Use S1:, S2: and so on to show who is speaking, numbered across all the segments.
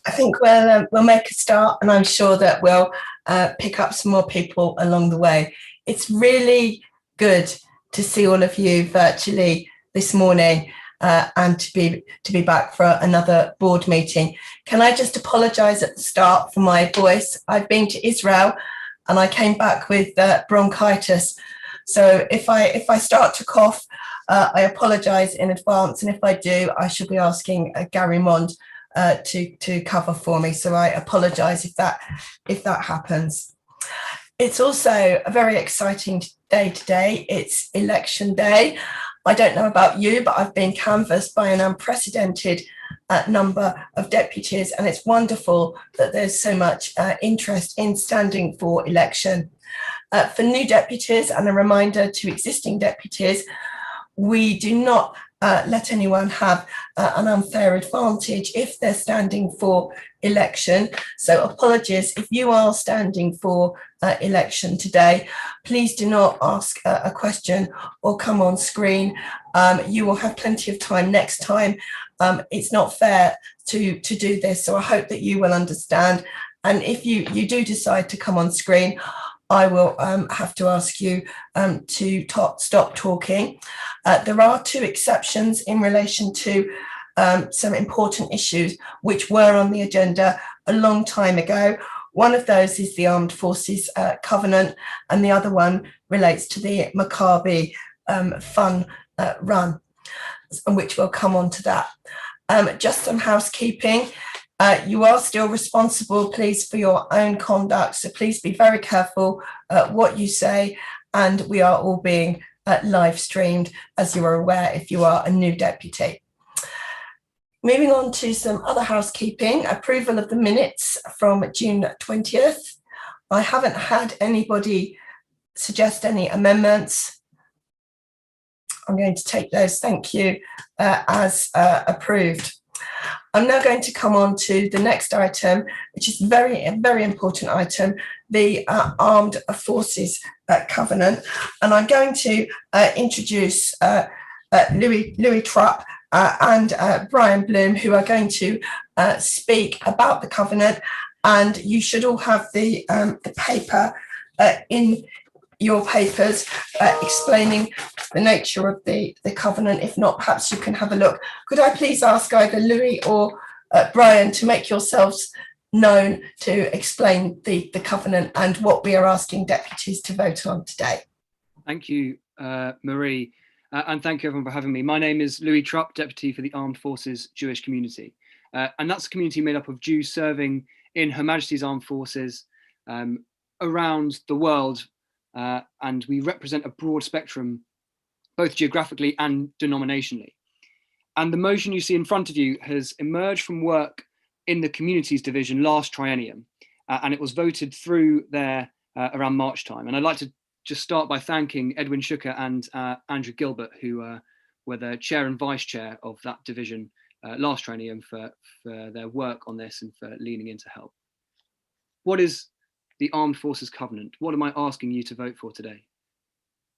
S1: I think we'll make a start, and I'm sure that we'll pick up some more people along the way. It's really good to see all of you virtually this morning, and to be back for another board meeting. Can I just apologise at the start for my voice? I've been to Israel, and I came back with bronchitis. So if I start to cough, I apologise in advance, and if I do, I shall be asking Gary Mond to cover for me. So I apologise if that happens. It's also a very exciting day today. It's election day. I don't know about you, but I've been canvassed by an unprecedented number of deputies, and it's wonderful that there's so much interest in standing for election. For new deputies, and a reminder to existing deputies, we do not let anyone have an unfair advantage if they're standing for election. So apologies if you are standing for election today. Please do not ask a question or come on screen. You will have plenty of time next time. It's not fair to do this, so I hope that you will understand. And if you do decide to come on screen, I will have to ask you to stop talking. There are two exceptions in relation to some important issues which were on the agenda a long time ago. One of those is the Armed Forces Covenant, and the other one relates to the Maccabi Fun Run, and which we'll come on to that. Just some housekeeping. You are still responsible, please, for your own conduct. So please be very careful what you say. And we are all being live streamed, as you are aware, if you are a new deputy. Moving on to some other housekeeping. Approval of the minutes from June 20th. I haven't had anybody suggest any amendments. I'm going to take those, thank you, as approved. I'm now going to come on to the next item, which is a very important item, the Armed Forces Covenant. And I'm going to introduce Louis Trupp and Brian Bloom, who are going to speak about the covenant. And you should all have the paper in your papers explaining the nature of the covenant. If not, perhaps you can have a look. Could I please ask either Louis or Brian to make yourselves known to explain the covenant and what we are asking deputies to vote on today?
S2: Thank you, Marie, and thank you everyone for having me. My name is Louis Trupp, Deputy for the Armed Forces Jewish Community, and that's a community made up of Jews serving in Her Majesty's Armed Forces around the world. And we represent a broad spectrum, both geographically and denominationally. And the motion you see in front of you has emerged from work in the Communities Division last triennium, and it was voted through there around March time. And I'd like to just start by thanking Edwin Schucker and Andrew Gilbert, who were the chair and vice chair of that division last triennium for their work on this and for leaning in to help. What is the Armed Forces Covenant? What am I asking you to vote for today?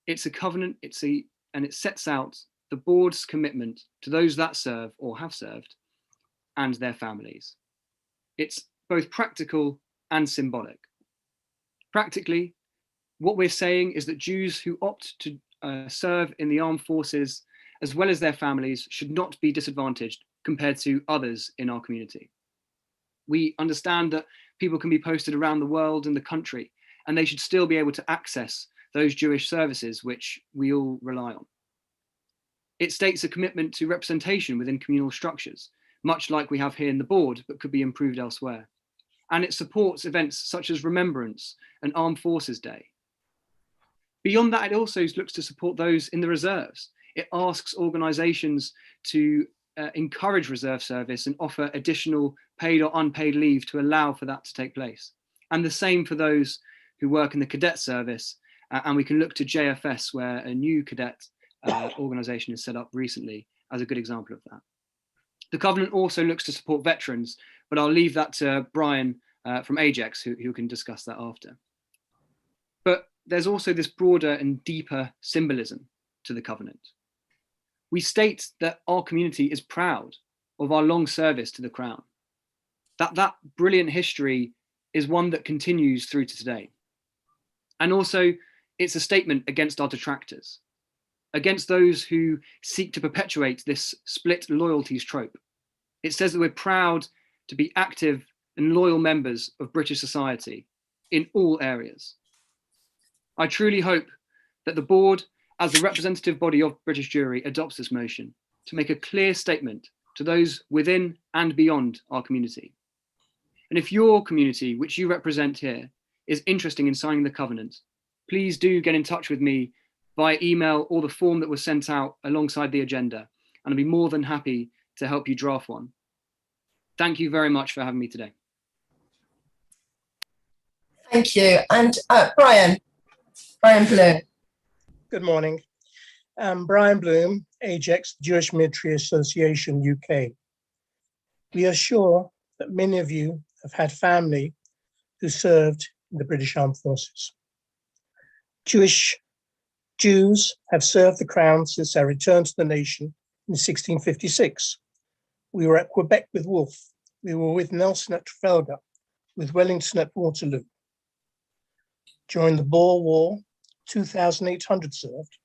S2: It's a covenant, and it sets out the board's commitment to those that serve or have served and their families. It's both practical and symbolic. Practically, what we're saying is that Jews who opt to serve in the armed forces, as well as their families, should not be disadvantaged compared to others in our community. We understand that people can be posted around the world and the country, and they should still be able to access those Jewish services which we all rely on. It states a commitment to representation within communal structures, much like we have here in the board, but could be improved elsewhere. And it supports events such as Remembrance and Armed Forces Day. Beyond that, it also looks to support those in the reserves. It asks organisations to encourage reserve service and offer additional paid or unpaid leave to allow for that to take place. And the same for those who work in the cadet service. And we can look to JFS, where a new cadet organisation is set up recently, as a good example of that. The Covenant also looks to support veterans, but I'll leave that to Brian from Ajax, who can discuss that after. But there's also this broader and deeper symbolism to the Covenant. We state that our community is proud of our long service to the Crown. that brilliant history is one that continues through to today. And also, it's a statement against our detractors, against those who seek to perpetuate this split loyalties trope. It says that we're proud to be active and loyal members of British society in all areas. I truly hope that the board, as the representative body of British Jewry, adopts this motion to make a clear statement to those within and beyond our community. And if your community, which you represent here, is interested in signing the covenant, please do get in touch with me via email or the form that was sent out alongside the agenda, and I'll be more than happy to help you draft one. Thank you very much for having me today.
S1: Thank you. And Brian Bloom.
S3: Good morning. I'm Brian Bloom, AJEX, Jewish Military Association, UK. We are sure that many of you have had family who served in the British Armed Forces. Jews have served the Crown since their return to the nation in 1656. We were at Quebec with Wolfe. We were with Nelson at Trafalgar, with Wellington at Waterloo. During the Boer War, 2,800 served.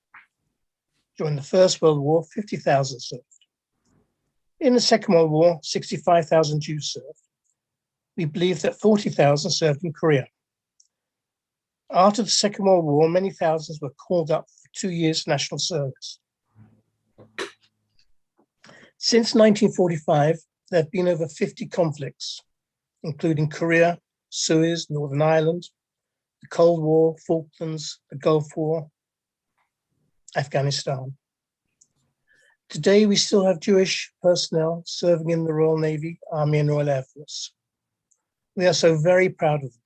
S3: During the First World War, 50,000 served. In the Second World War, 65,000 Jews served. We believe that 40,000 served in Korea. After the Second World War, many thousands were called up for 2 years national service. Since 1945, there have been over 50 conflicts, including Korea, Suez, Northern Ireland, the Cold War, Falklands, the Gulf War, Afghanistan. Today, we still have Jewish personnel serving in the Royal Navy, Army, and Royal Air Force. We are so very proud of them.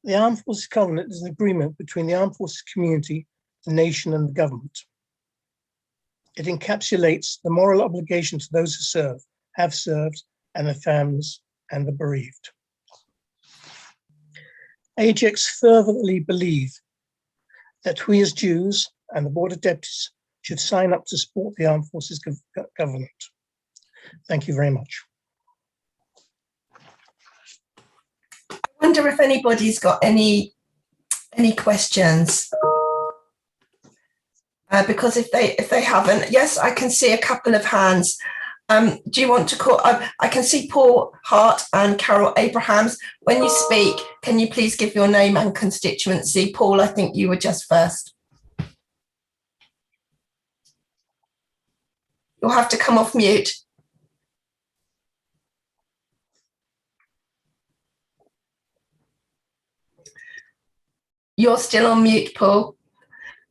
S3: The Armed Forces Covenant is an agreement between the Armed Forces community, the nation, and the government. It encapsulates the moral obligation to those who serve, have served, and their families and the bereaved. AJEX fervently believe that we as Jews and the Board of Deputies should sign up to support the Armed Forces government. Thank you very much.
S1: I wonder if anybody's got any questions. Because if they haven't, yes, I can see a couple of hands. Do you want to call? I can see Paul Hart and Carol Abrahams. When you speak, can you please give your name and constituency? Paul, I think you were just first. You'll have to come off mute. You're still on mute, Paul.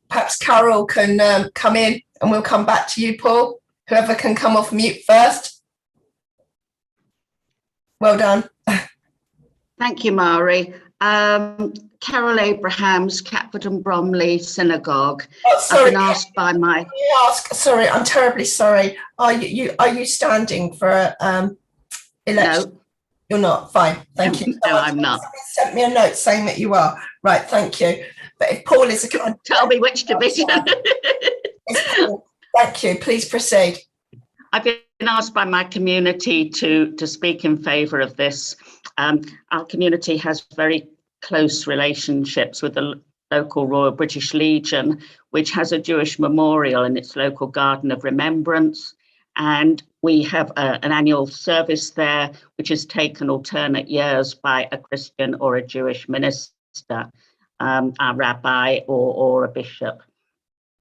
S1: Perhaps Carol can come in and we'll come back to you, Paul. Whoever can come off mute first. Well done.
S4: Thank you, Mari. Carol Abrahams, Catford and Bromley Synagogue.
S1: Oh, sorry.
S4: I've been asked by my...
S1: Sorry, I'm terribly sorry. Are you standing for election?
S4: No.
S1: You're not. Fine. Thank you.
S4: No, I'm not.
S1: Somebody sent me a note saying that you are. Right, thank you. But if Paul is a...
S4: Tell me which division.
S1: Thank you. Please proceed.
S4: I've been asked by my community to speak in favour of this. Our community has very close relationships with the local Royal British Legion, which has a Jewish memorial in its local Garden of Remembrance. And we have an annual service there, which is taken alternate years by a Christian or a Jewish minister, a rabbi or a bishop.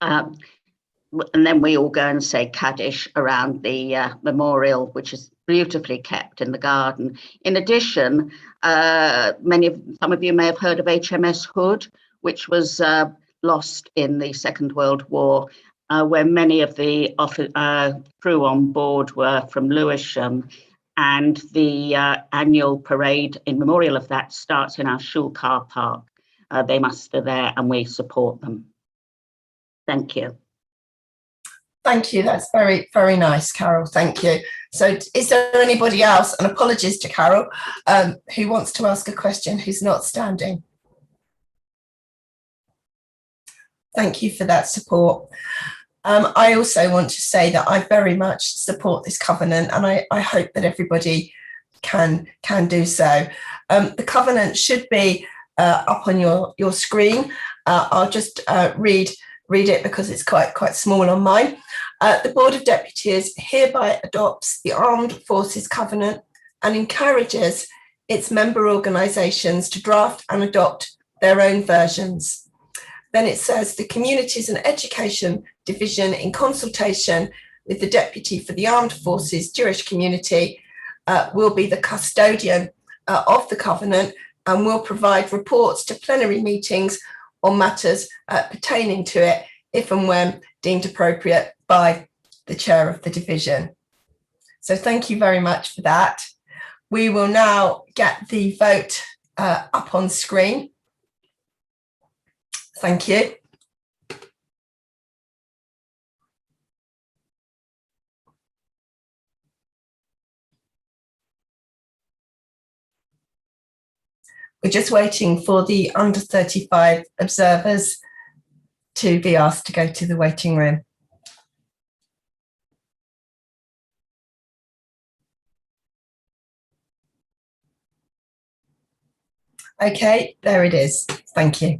S4: And then we all go and say Kaddish around the memorial, which is beautifully kept in the garden. In addition, some of you may have heard of HMS Hood, which was lost in the Second World War, where many of the crew on board were from Lewisham. And the annual parade in memorial of that starts in our Shul car park. They muster there and we support them. Thank you.
S1: Thank you. That's very, very nice, Carol. Thank you. So is there anybody else, and apologies to Carol, who wants to ask a question who's not standing? Thank you for that support. I also want to say that I very much support this covenant, and I hope that everybody can do so. The covenant should be up on your screen. I'll just read it because it's quite small on mine. The Board of Deputies hereby adopts the Armed Forces Covenant and encourages its member organisations to draft and adopt their own versions. Then it says the Communities and Education Division, in consultation with the Deputy for the Armed Forces Jewish Community, will be the custodian of the covenant and will provide reports to plenary meetings on matters pertaining to it, if and when deemed appropriate by the chair of the division. So thank you very much for that. We will now get the vote up on screen. Thank you. We're just waiting for the under 35 observers to be asked to go to the waiting room. Okay, there it is. Thank you.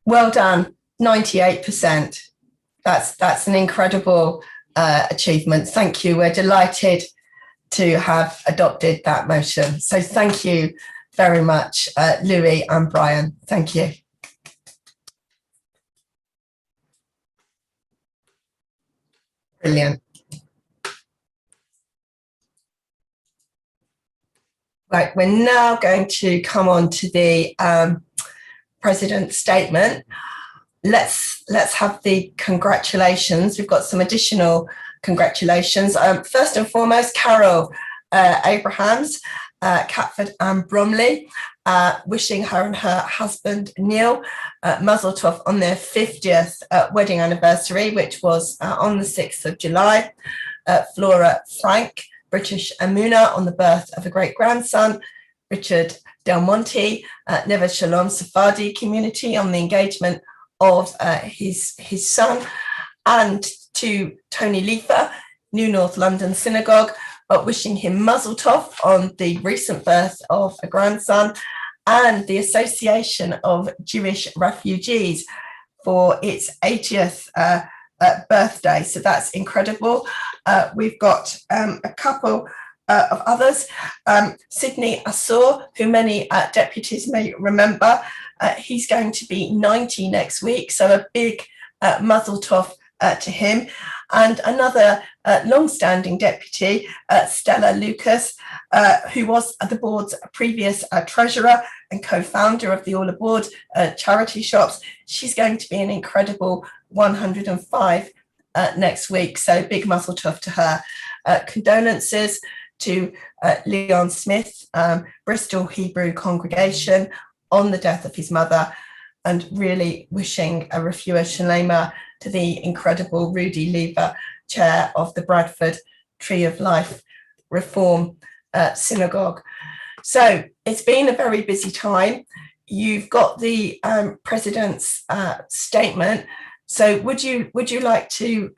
S1: Well done, 98%. That's an incredible achievement. Thank you. We're delighted to have adopted that motion. So thank you very much, Louis and Brian. Thank you. Brilliant. Right, we're now going to come on to the President's statement. Let's have the congratulations. We've got some additional congratulations. First and foremost, Carol Abrahams, Catford and Bromley, wishing her and her husband Neil Mazel Tov on their 50th wedding anniversary, which was on the 6th of July. Flora Frank, British Amuna, on the birth of a great-grandson. Richard Del Monte, Neve Shalom Sephardi community, on the engagement of his son. And to Tony Leifer, New North London Synagogue, wishing him Mazel Tov on the recent birth of a grandson, and the Association of Jewish Refugees for its 80th birthday. So that's incredible. We've got a couple of others. Sydney Assor, who many deputies may remember, he's going to be 90 next week, so a big Mazel Tov to him. And another long-standing deputy, Stella Lucas, who was the board's previous treasurer and co-founder of the All Aboard charity shops. She's going to be an incredible 105 next week, so big Mazel Tov to her. Condolences to Leon Smith, Bristol Hebrew congregation, on the death of his mother. and really wishing a refuah shalema to the incredible Rudy Lever, chair of the Bradford Tree of Life Reform Synagogue. So it's been a very busy time. You've got the president's statement. So would you like to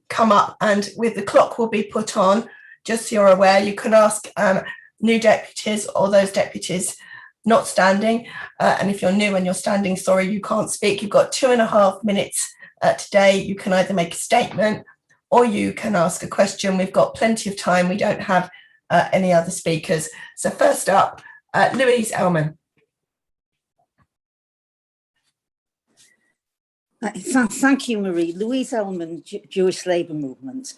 S1: come up, and with the clock will be put on, just so you're aware, you can ask new deputies or those deputies not standing. And if you're new and you're standing, sorry, you can't speak. You've got 2.5 minutes today. You can either make a statement or you can ask a question. We've got plenty of time. We don't have any other speakers. So first up, Louise Ellman.
S5: Thank you, Marie. Louise Ellman, Jewish Labour Movement.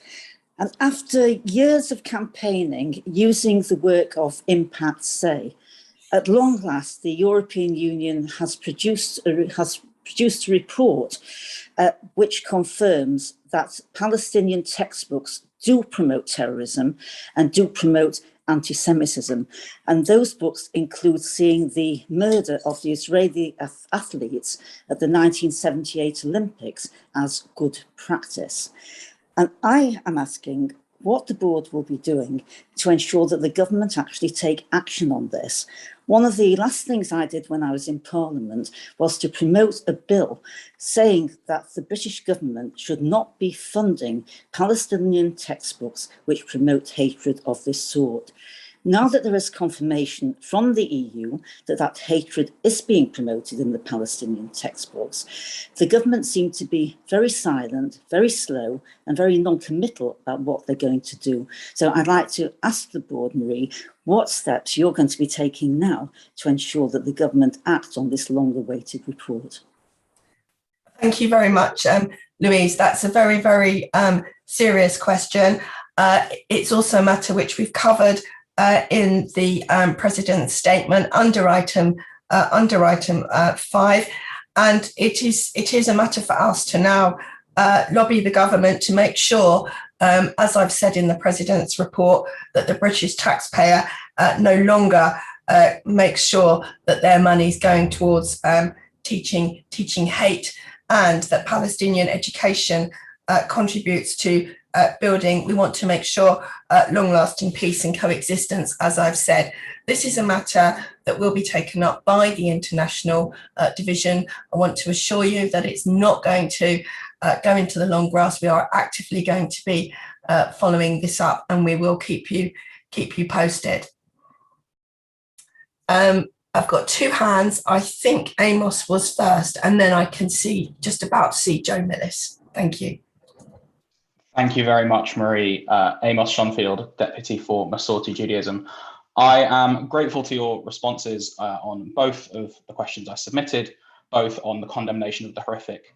S5: And after years of campaigning using the work of Impact Say, at long last, the European Union has produced a report which confirms that Palestinian textbooks do promote terrorism and do promote anti-Semitism. And those books include seeing the murder of the Israeli athletes at the 1978 Olympics as good practice. And I am asking what the board will be doing to ensure that the government actually take action on this. One of the last things I did when I was in Parliament was to promote a bill saying that the British government should not be funding Palestinian textbooks which promote hatred of this sort. Now that there is confirmation from the EU that that hatred is being promoted in the Palestinian textbooks, the government seemed to be very silent, very slow, and very non-committal about what they're going to do. So I'd like to ask the board, Marie, what steps you're going to be taking now to ensure that the government acts on this long-awaited report.
S1: Thank you very much, Louise. That's a very, very serious question. It's also a matter which we've covered in the President's statement under item 5, and it is a matter for us to now lobby the government to make sure, as I've said in the President's report, that the British taxpayer no longer makes sure that their money is going towards teaching hate, and that Palestinian education contributes to building. We want to make sure long-lasting peace and coexistence, as I've said. This is a matter that will be taken up by the International Division. I want to assure you that it's not going to go into the long grass. We are actively going to be following this up, and we will keep you posted. I've got 2 hands. I think Amos was first, and then I can just about see Joe Millis. Thank you.
S6: Thank you very much, Marie. Amos Schonfield, Deputy for Masorti Judaism. I am grateful to your responses on both of the questions I submitted, both on the condemnation of the horrific,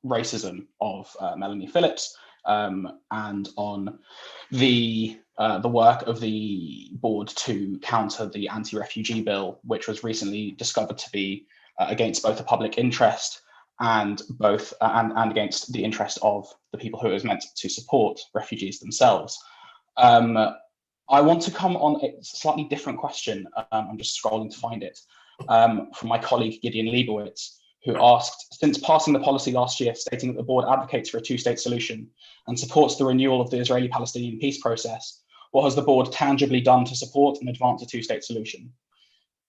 S6: racism of Melanie Phillips, and on the work of the board to counter the anti-refugee bill, which was recently discovered to be against both the public interest and against the interest of the people who it was meant to support, refugees themselves. I want to come on a slightly different question. I'm just scrolling to find it, from my colleague Gideon Leibowitz, who asked, since passing the policy last year stating that the board advocates for a 2-state solution and supports the renewal of the Israeli-Palestinian peace process, what has the board tangibly done to support and advance a 2-state solution?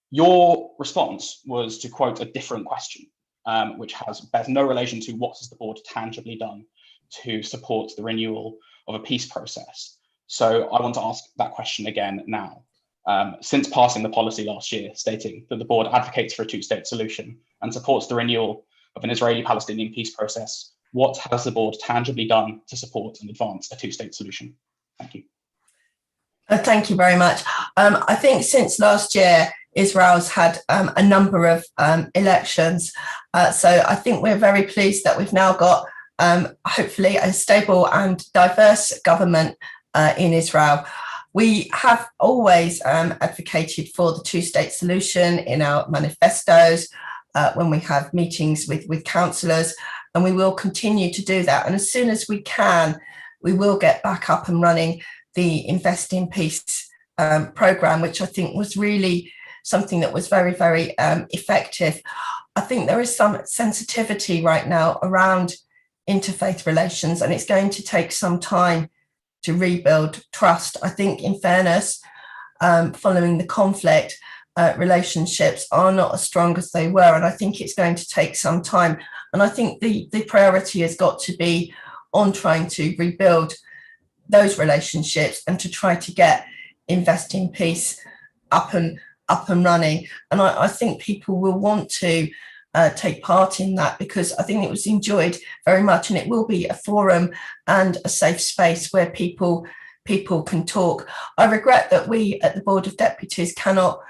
S6: Your response was to quote a different question, which bears no relation to what has the board tangibly done to support the renewal of a peace process. So I want to ask that question again now. Since passing the policy last year stating that the board advocates for a 2-state solution and supports the renewal of an Israeli-Palestinian peace process, what has the board tangibly done to support and advance a 2-state solution? Thank you.
S1: Thank you very much. I think since last year, Israel's had a number of elections. So I think we're very pleased that we've now got hopefully a stable and diverse government in Israel. We have always advocated for the 2-state solution in our manifestos when we have meetings with councillors, and we will continue to do that. And as soon as we can, we will get back up and running the Invest in Peace programme, which I think was really something that was very, very effective. I think there is some sensitivity right now around interfaith relations, and it's going to take some time to rebuild trust. I think, in fairness, following the conflict, relationships are not as strong as they were, and I think it's going to take some time. And I think the priority has got to be on trying to rebuild those relationships and to try to get Invest in Peace up and running. And I think people will want to take part in that, because I think it was enjoyed very much, and it will be a forum and a safe space where people can talk. I regret that we at the Board of Deputies cannot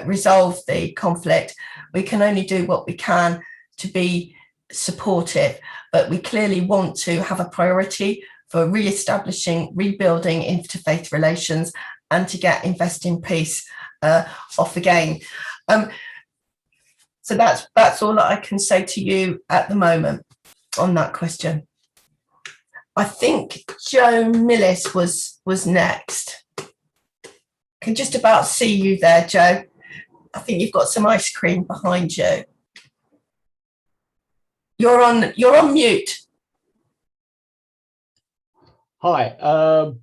S1: resolve the conflict. We can only do what we can to be supportive, but we clearly want to have a priority for re-establishing, rebuilding interfaith relations, and to get Invest in Peace off again. So that's all that I can say to you at the moment on that question. I think Joe Millis was next. Can just about see you there, Joe. I think you've got some ice cream behind you. You're on mute.
S7: Hi,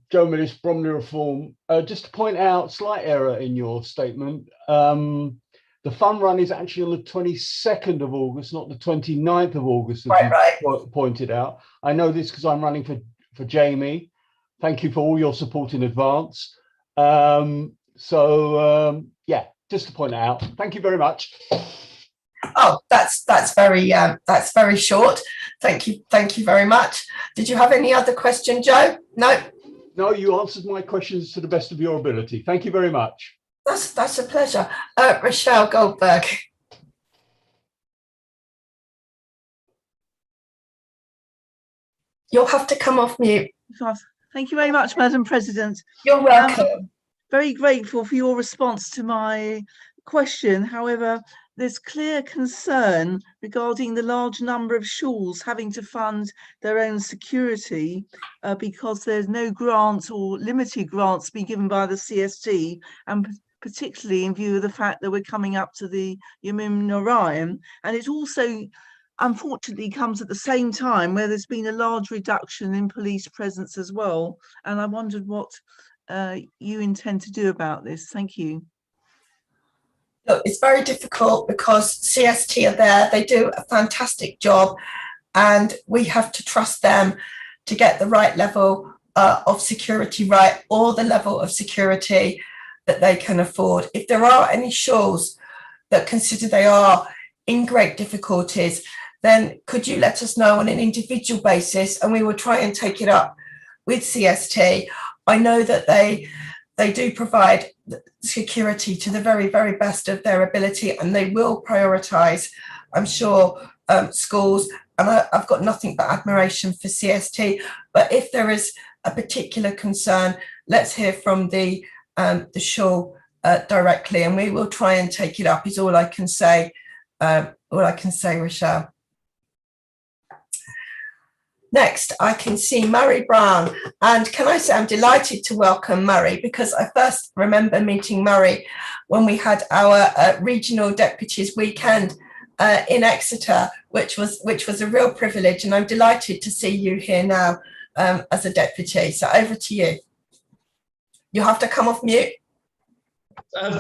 S7: Joe Millis, Bromley Reform. Just to point out, slight error in your statement. The fun run is actually on the 22nd of August, not the 29th of August, as you pointed out. I know this because I'm running for Jamie. Thank you for all your support in advance. Yeah, just to point it out. Thank you very much.
S1: Oh, that's very short. Thank you very much. Did you have any other question, Joe? No.
S7: No, you answered my questions to the best of your ability. Thank you very much.
S1: That's a pleasure. Rochelle Goldberg. You'll have to come off mute.
S8: Thank you very much, Madam President.
S1: You're welcome.
S8: Very grateful for your response to my question. However, there's clear concern regarding the large number of schools having to fund their own security because there's no grants or limited grants being given by the CST, and particularly in view of the fact that we're coming up to the Yom Noraim. And it also, unfortunately, comes at the same time where there's been a large reduction in police presence as well. And I wondered what you intend to do about this. Thank you.
S1: Look, it's very difficult because CST are there. They do a fantastic job, and we have to trust them to get the right level of security right, or the level of security that they can afford. If there are any schools that consider they are in great difficulties, then could you let us know on an individual basis, and we will try and take it up with CST. I know that they do provide security to the very, very best of their ability, and they will prioritise, I'm sure, schools. And I've got nothing but admiration for CST. But if there is a particular concern, let's hear from the school directly, and we will try and take it up. Is all I can say. Rochelle. Next, I can see Murray Brown, and can I say I'm delighted to welcome Murray, because I first remember meeting Murray when we had our regional deputies weekend in Exeter, which was a real privilege, and I'm delighted to see you here now as a deputy. So over to you. You have to come off mute.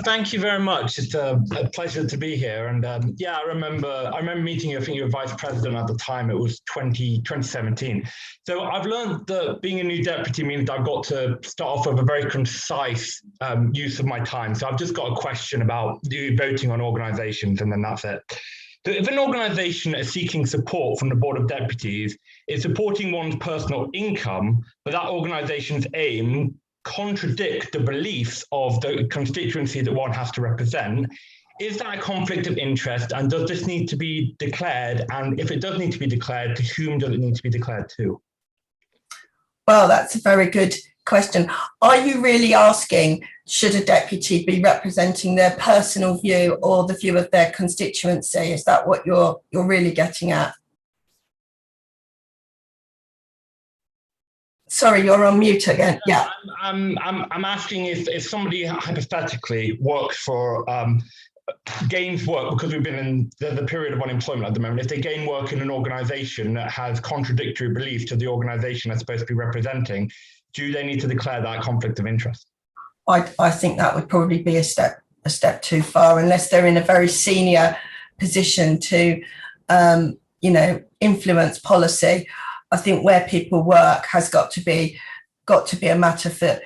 S9: Thank you very much. It's a pleasure to be here. And yeah, I remember meeting you. I think you were vice president at the time. It was 2017. So I've learned that being a new deputy means I've got to start off with a very concise use of my time. So I've just got a question about voting on organisations, and then that's it. So if an organisation is seeking support from the Board of Deputies, is supporting one's personal income, but that organisation's aim contradict the beliefs of the constituency that one has to represent, is that a conflict of interest, and does this need to be declared? And if it does need to be declared, to whom does it need to be declared to?
S1: Well, that's a very good question. Are you really asking, should a deputy be representing their personal view or the view of their constituency? Is that what you're really getting at? sorry, you're on mute again. Yeah.
S9: I'm asking if somebody hypothetically works for gains work, because we've been in the period of unemployment at the moment, if they gain work in an organization that has contradictory beliefs to the organization they're supposed to be representing, do they need to declare that conflict of interest?
S1: I think that would probably be a step too far, unless they're in a very senior position to influence policy. I think where people work has got to be a matter for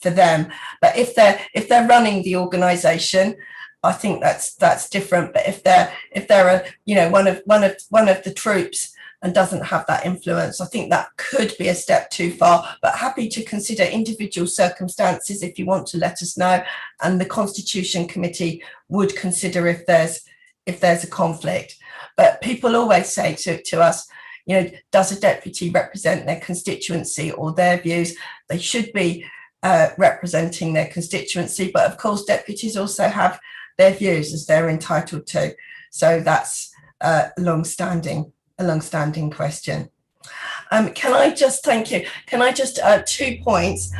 S1: them. But if they're running the organisation, I think that's different. But if they're one of the troops and doesn't have that influence, I think that could be a step too far. But happy to consider individual circumstances if you want to let us know, and the Constitution Committee would consider if there's a conflict. But people always say to us, does a deputy represent their constituency or their views? They should be representing their constituency, but of course deputies also have their views, as they're entitled to. So that's a long-standing question. Can I just 2 points?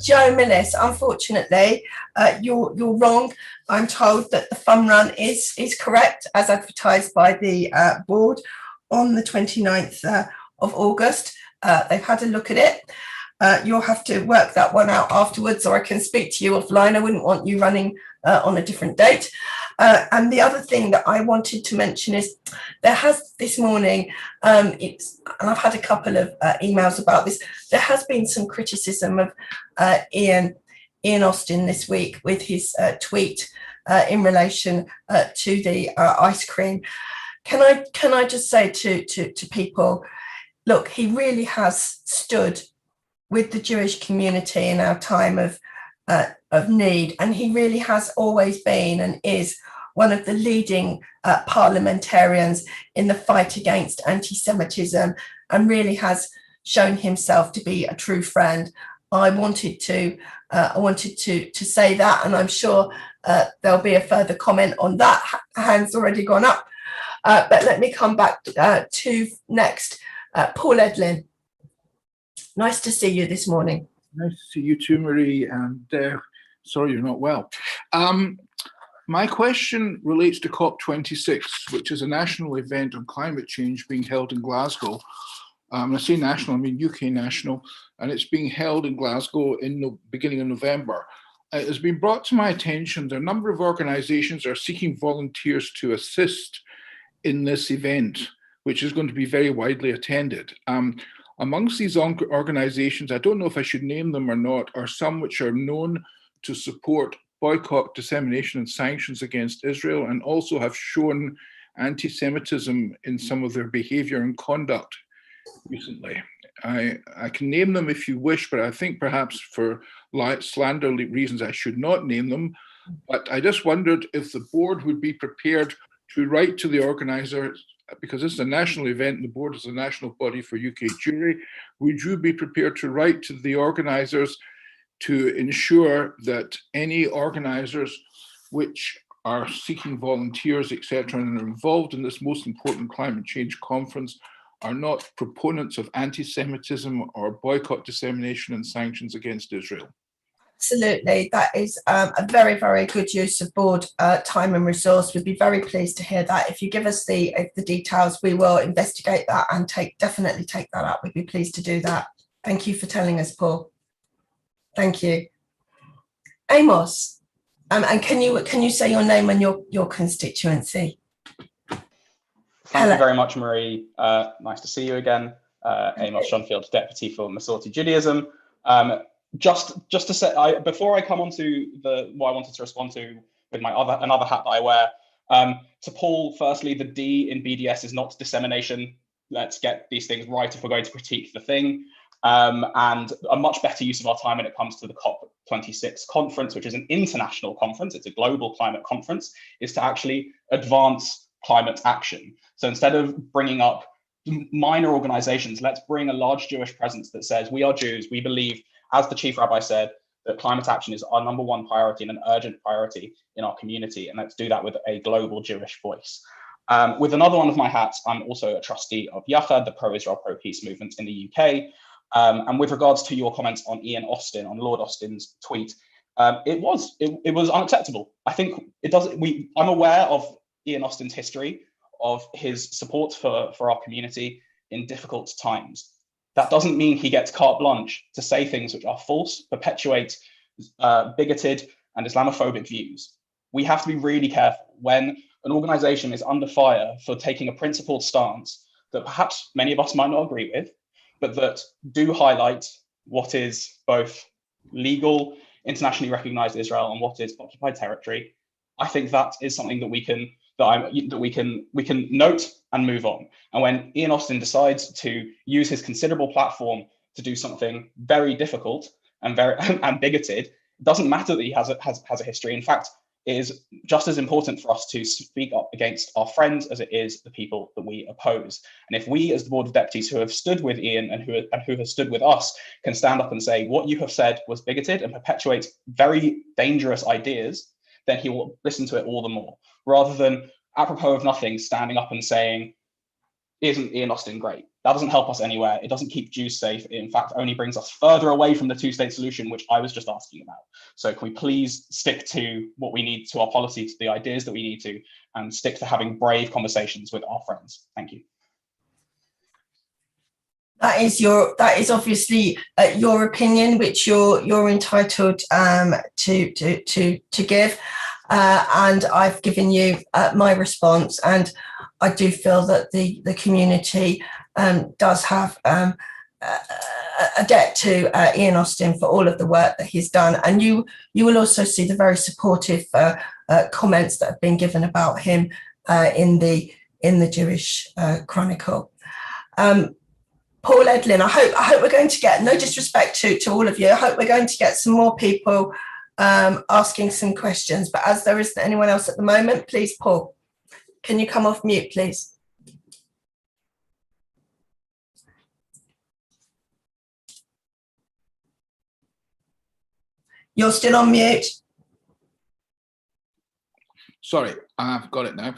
S1: Joe Millis, unfortunately, you're wrong. I'm told that the fun run is correct as advertised by the board on the 29th of August. They've had a look at it. You'll have to work that one out afterwards, or I can speak to you offline. I wouldn't want you running on a different date. And the other thing that I wanted to mention is there has this morning, and I've had a couple of emails about this, there has been some criticism of Ian Austin this week with his tweet in relation to the ice cream. Can I just say to people, look, he really has stood with the Jewish community in our time of need, and he really has always been and is one of the leading parliamentarians in the fight against anti-Semitism, and really has shown himself to be a true friend. I wanted to say that, and I'm sure there'll be a further comment on that. Hand's already gone up. But let me come back to next, Paul Edlin. Nice to see you this morning.
S10: Nice to see you too, Marie, and sorry you're not well. My question relates to COP26, which is a national event on climate change being held in Glasgow. I say national, I mean UK national, and it's being held in Glasgow in the beginning of November. It has been brought to my attention that a number of organisations are seeking volunteers to assist in this event, which is going to be very widely attended. Amongst these organisations, I don't know if I should name them or not, are some which are known to support boycott, dissemination and sanctions against Israel, and also have shown anti-Semitism in some of their behaviour and conduct recently. I can name them if you wish, but I think perhaps for slander reasons I should not name them. But I just wondered if the board would be prepared to write to the organisers, because this is a national event and the board is a national body for UK Jewry. Would you be prepared to write to the organisers to ensure that any organisers which are seeking volunteers, etc., and are involved in this most important climate change conference are not proponents of anti-Semitism or boycott, dissemination and sanctions against Israel?
S1: Absolutely, that is a very, very good use of board time and resource. We'd be very pleased to hear that. If you give us the details, we will investigate that and definitely take that up. We'd be pleased to do that. Thank you for telling us, Paul. Thank you. Amos, and can you say your name and your constituency?
S6: Thank you very much, Marie. Nice to see you again. Amos Schonfield, Deputy for Masorti Judaism. Just to say, before I come on to what I wanted to respond to with my another hat that I wear, to Paul, firstly, the D in BDS is not dissemination. Let's get these things right if we're going to critique the thing. And a much better use of our time when it comes to the COP26 conference, which is an international conference, it's a global climate conference, is to actually advance climate action. So instead of bringing up minor organizations, let's bring a large Jewish presence that says, we are Jews, we believe, as the Chief Rabbi said, that climate action is our #1 priority and an urgent priority in our community. And let's do that with a global Jewish voice. With another one of my hats, I'm also a trustee of Yachad, the pro-Israel, pro-peace movement in the UK. And with regards to your comments on Ian Austin, on Lord Austin's tweet, it was unacceptable. I think it does. I'm aware of Ian Austin's history, of his support for our community in difficult times. That doesn't mean he gets carte blanche to say things which are false, perpetuate bigoted and Islamophobic views. We have to be really careful when an organization is under fire for taking a principled stance that perhaps many of us might not agree with, but that do highlight what is both legal, internationally recognized Israel and what is occupied territory. I think that is something that we can note and move on. And when Ian Austin decides to use his considerable platform to do something very difficult and bigoted, it doesn't matter that he has a history. In fact, it is just as important for us to speak up against our friends as it is the people that we oppose. And if we, as the Board of Deputies who have stood with Ian and who have stood with us, can stand up and say what you have said was bigoted and perpetuates very dangerous ideas, then he will listen to it all the more, rather than apropos of nothing standing up and saying, isn't Ian Austin great? That doesn't help us anywhere. It doesn't keep Jews safe. It in fact only brings us further away from the two-state solution, which I was just asking about. So can we please stick to what we need, to our policy, to the ideas that we need to, and stick to having brave conversations with our friends. Thank you.
S1: That is obviously your opinion, which you're entitled to give, and I've given you my response. And I do feel that the community does have a debt to Ian Austin for all of the work that he's done. And you will also see the very supportive comments that have been given about him in the Jewish Chronicle. Paul Edlin, I hope we're going to get, no disrespect to all of you, I hope we're going to get some more people asking some questions, but as there isn't anyone else at the moment, please, Paul, can you come off mute, please? You're still on mute.
S10: Sorry, I've got it now.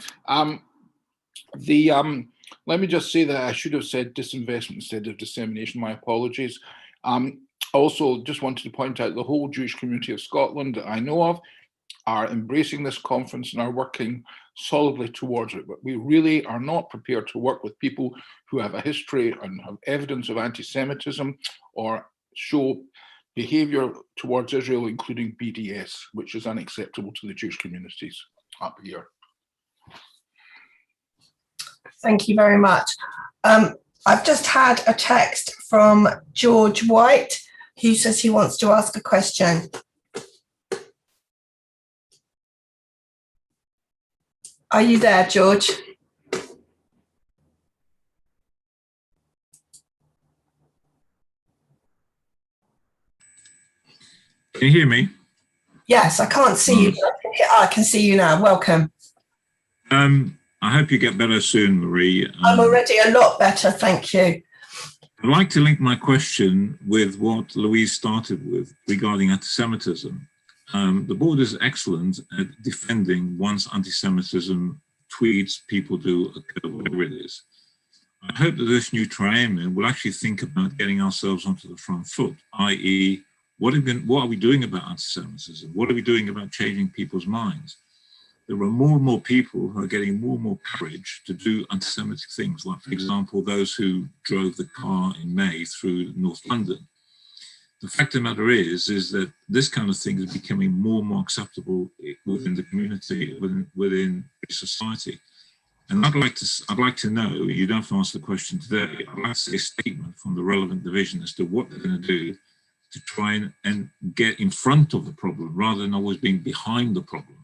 S10: Let me just say that I should have said disinvestment instead of dissemination. My apologies. Also, just wanted to point out the whole Jewish community of Scotland that I know of are embracing this conference and are working solidly towards it. But we really are not prepared to work with people who have a history and have evidence of anti-Semitism or show behavior towards Israel, including BDS, which is unacceptable to the Jewish communities up here.
S1: Thank you very much. I've just had a text from George White, who says he wants to ask a question. Are you there, George?
S11: Can you hear me?
S1: Yes, I can't see you. I can see you now. Welcome.
S11: I hope you get better soon, Marie.
S1: I'm already a lot better, thank you.
S11: I'd like to link my question with what Louise started with regarding anti-Semitism. The board is excellent at defending once anti-Semitism tweets people do occur, whatever it is. I hope that this new triennium will actually think about getting ourselves onto the front foot, i.e., what are we doing about anti-Semitism? What are we doing about changing people's minds? There are more and more people who are getting more and more courage to do anti-Semitic things, like, for example, those who drove the car in May through North London. The fact of the matter is that this kind of thing is becoming more and more acceptable within the community, within society. And I'd like to know, you don't have to answer the question today, I'd like to see a statement from the relevant division as to what they're going to do to try and get in front of the problem rather than always being behind the problem.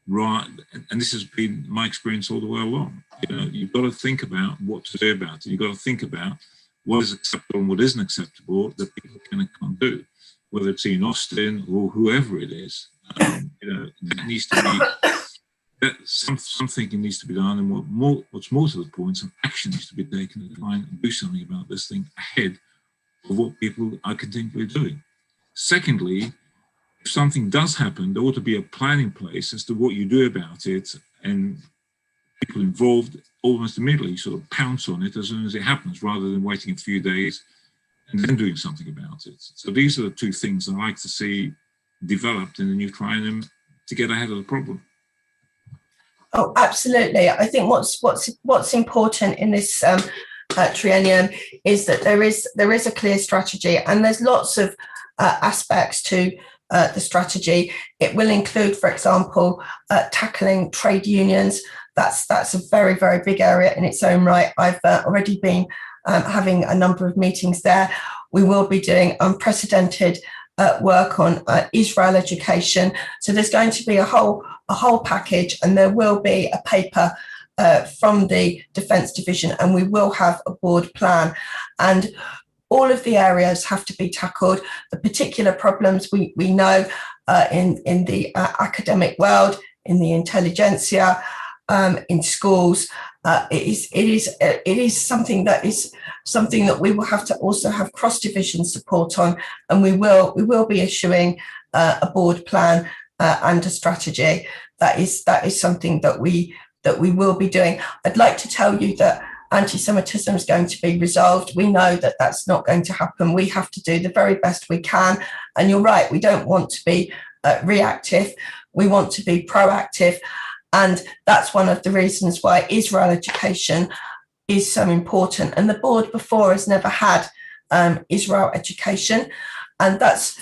S11: Right, and this has been my experience all the way along. You know, you've got to think about what to do about it. You've got to think about what is acceptable and what isn't acceptable that people can and can't do, whether it's in Austin or whoever it is. You know, that needs to be some thinking needs to be done, and what's more to the point, some action needs to be taken to try and do something about this thing ahead of what people are continually doing. Secondly, if something does happen, there ought to be a plan in place as to what you do about it, and people involved almost immediately sort of pounce on it as soon as it happens, rather than waiting a few days and then doing something about it. So these are the two things I'd like to see developed in the new triennium to get ahead of the problem.
S1: Oh, absolutely. I think what's important in this triennium is that there is a clear strategy, and there's lots of aspects to the strategy. It will include, for example, tackling trade unions. That's a very, very big area in its own right. I've already been having a number of meetings there. We will be doing unprecedented work on Israel education. So there's going to be a whole package, and there will be a paper from the Defence Division, and we will have a board plan. And all of the areas have to be tackled. The particular problems we know in the academic world, in the intelligentsia, in schools, it is something that we will have to also have cross-division support on, and we will be issuing a board plan and a strategy. That is something that we will be doing. I'd like to tell you that anti-Semitism is going to be resolved. We know that that's not going to happen. We have to do the very best we can. And you're right, we don't want to be reactive. We want to be proactive. And that's one of the reasons why Israel education is so important. And the board before has never had Israel education. And that's,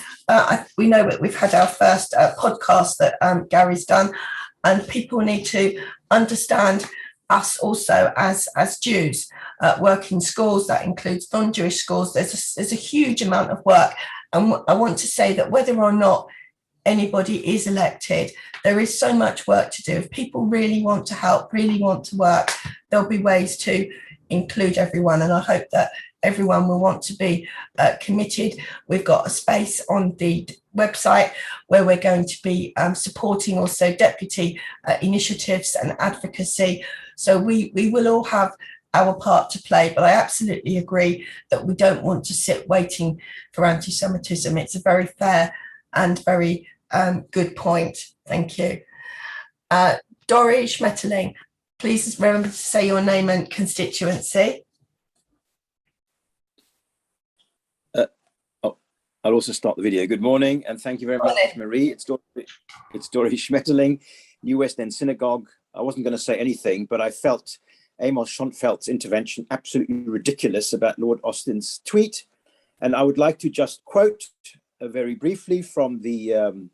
S1: we know that we've had our first podcast that Gary's done, and people need to understand us also as Jews, work in schools. That includes non-Jewish schools. There's a huge amount of work. And I want to say that whether or not anybody is elected, there is so much work to do. If people really want to help, really want to work, there'll be ways to include everyone. And I hope that everyone will want to be committed. We've got a space on the website where we're going to be supporting also deputy initiatives and advocacy. So we will all have our part to play, but I absolutely agree that we don't want to sit waiting for anti-Semitism. It's a very fair and very good point. Thank you. Dori Schmetterling, please remember to say your name and constituency.
S12: I'll also start the video. Good morning, and thank you very much, Marie. It's Dori Schmetterling, New West End Synagogue. I wasn't going to say anything, but I felt Amos Schonfeld's intervention absolutely ridiculous about Lord Austin's tweet. And I would like to just quote very briefly from the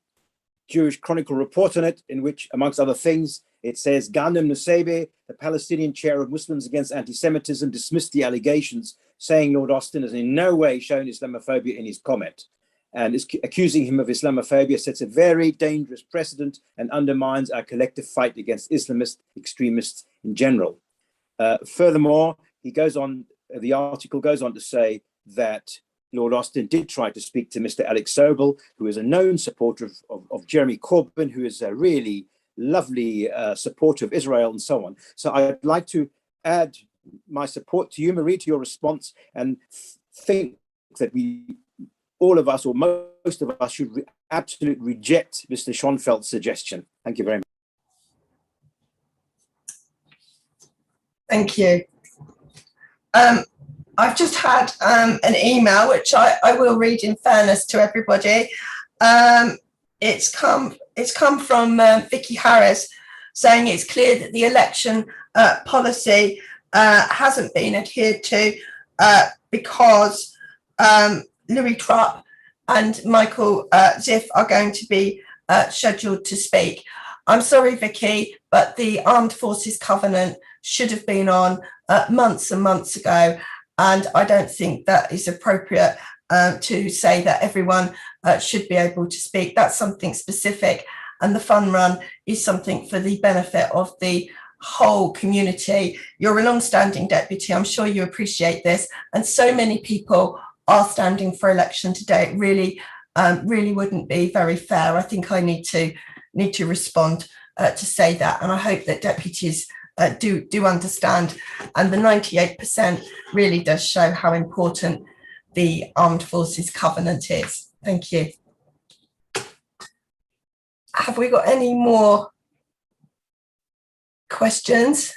S12: Jewish Chronicle report on it, in which, amongst other things, it says, Ghanem Nusseibeh, the Palestinian chair of Muslims Against Anti-Semitism, dismissed the allegations, saying Lord Austin has in no way shown Islamophobia in his comment, and is accusing him of Islamophobia sets a very dangerous precedent and undermines our collective fight against Islamist extremists in general. Furthermore, he goes on, the article goes on to say that Lord Austin did try to speak to Mr. Alex Sobel, who is a known supporter of Jeremy Corbyn, who is a really lovely supporter of Israel and so on. So I'd like to add my support to you, Marie, to your response, and think that we, all of us, or most of us, should absolutely reject Mr. Schonfeld's suggestion. Thank you very much.
S1: Thank you. I've just had an email, which I will read in fairness to everybody. It's come from Vicky Harris, saying it's clear that the election policy hasn't been adhered to because Louis Trupp and Michael Ziff are going to be scheduled to speak. I'm sorry, Vicky, but the Armed Forces Covenant should have been on months and months ago. And I don't think that is appropriate to say that everyone should be able to speak. That's something specific. And the fun run is something for the benefit of the whole community. You're a long-standing deputy. I'm sure you appreciate this. And so many people are standing for election today. It really, really wouldn't be very fair. I think I need to respond to say that. And I hope that deputies do understand. And the 98% really does show how important the Armed Forces Covenant is. Thank you. Have we got any more questions?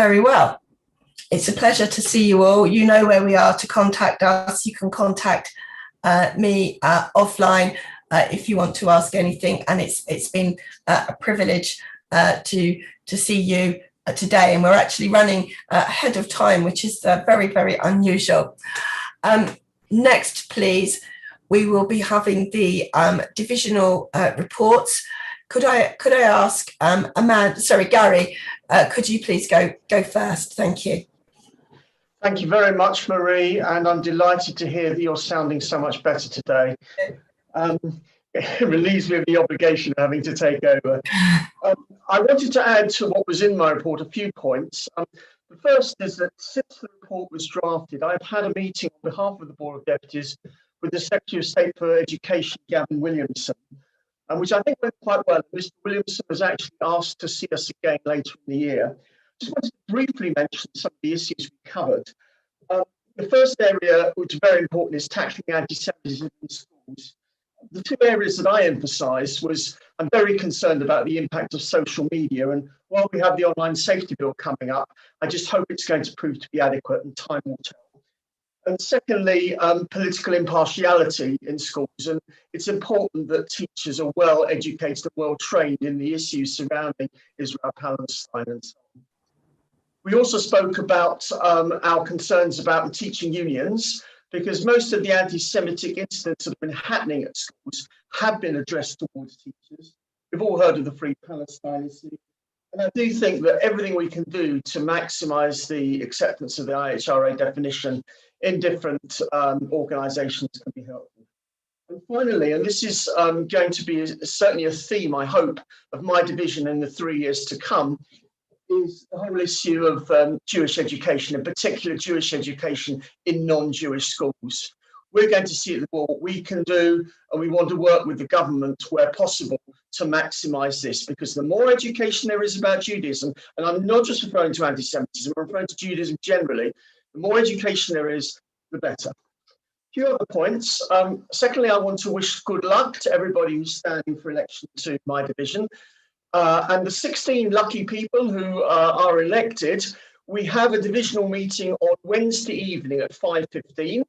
S1: Very well. It's a pleasure to see you all. You know where we are to contact us. You can contact me offline if you want to ask anything. And it's been a privilege to see you today. And we're actually running ahead of time, which is very, very unusual. Next, please, we will be having the divisional reports. Could I ask Gary, could you please go first? Thank you.
S3: Thank you very much, Marie, and I'm delighted to hear that you're sounding so much better today. It relieves me of the obligation of having to take over. I wanted to add to what was in my report a few points. The first is that since the report was drafted, I've had a meeting on behalf of the Board of Deputies with the Secretary of State for Education, Gavin Williamson, which I think went quite well. Mr. Williamson was actually asked to see us again later in the year. Just wanted to briefly mention some of the issues we covered. The first area, which is very important, is tackling anti-Semitism in schools. The two areas that I emphasised was I'm very concerned about the impact of social media, and while we have the online safety bill coming up, I just hope it's going to prove to be adequate, and time will tell. And secondly, political impartiality in schools, and it's important that teachers are well educated and well trained in the issues surrounding Israel-Palestine and so on. We also spoke about our concerns about the teaching unions, because most of the anti-Semitic incidents that have been happening at schools have been addressed towards teachers. We've all heard of the Free Palestine issue. And I do think that everything we can do to maximise the acceptance of the IHRA definition in different organisations can be helpful. And finally, and this is going to be certainly a theme, I hope, of my division in the 3 years to come, is the whole issue of Jewish education, in particular Jewish education in non-Jewish schools. We're going to see at the board what we can do, and we want to work with the government where possible to maximise this, because the more education there is about Judaism, and I'm not just referring to anti-Semitism, I'm referring to Judaism generally, the more education there is, the better. A few other points. Secondly, I want to wish good luck to everybody who's standing for election to my division. And the 16 lucky people who are elected, we have a divisional meeting on Wednesday evening at 5:15.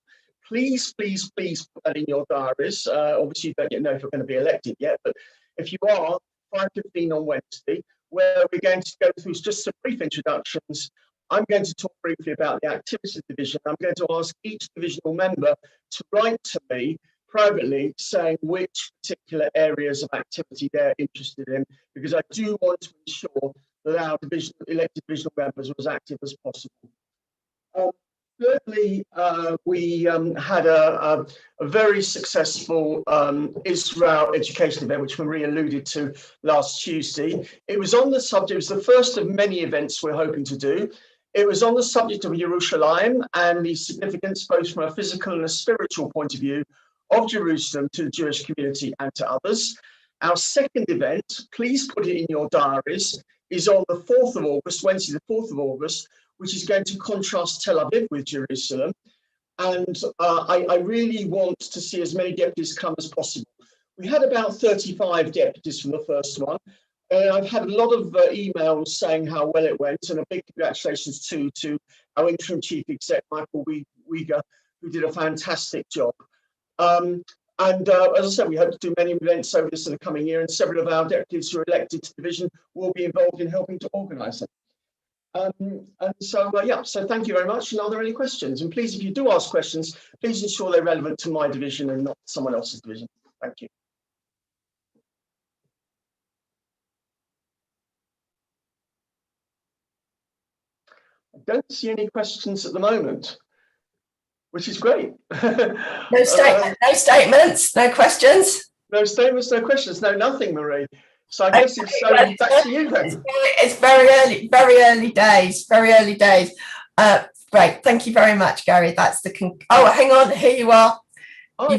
S3: Please, please, please put that in your diaries. Obviously, you don't yet know if you're going to be elected yet, but if you are, 5:15 on Wednesday, where we're going to go through just some brief introductions. I'm going to talk briefly about the activities division. I'm going to ask each divisional member to write to me privately saying which particular areas of activity they're interested in, because I do want to ensure that our elected divisional members are as active as possible. Thirdly, we had a very successful Israel education event, which Marie alluded to last Tuesday. It was on the subject, it was the first of many events we're hoping to do. It was on the subject of Jerusalem and the significance, both from a physical and a spiritual point of view, of Jerusalem to the Jewish community and to others. Our second event, please put it in your diaries, is on the 4th of August, Wednesday the 4th of August, which is going to contrast Tel Aviv with Jerusalem. And I really want to see as many deputies come as possible. We had about 35 deputies from the first one. I've had a lot of emails saying how well it went, and a big congratulations to our interim chief exec, Michael Uyghur, who did a fantastic job. As I said, we hope to do many events over this in the coming year, and several of our deputies who are elected to the division will be involved in helping to organise them. So thank you very much. And are there any questions? And please, if you do ask questions, please ensure they're relevant to my division and not someone else's division. Thank you. I don't see any questions at the moment, which is great.
S1: No statements, no questions.
S3: No statements, no questions, no nothing, Marie. So I guess it's back to you then.
S1: It's very early days, great, thank you very much, Gary. That's the oh, hang on, here you are.
S3: Oh,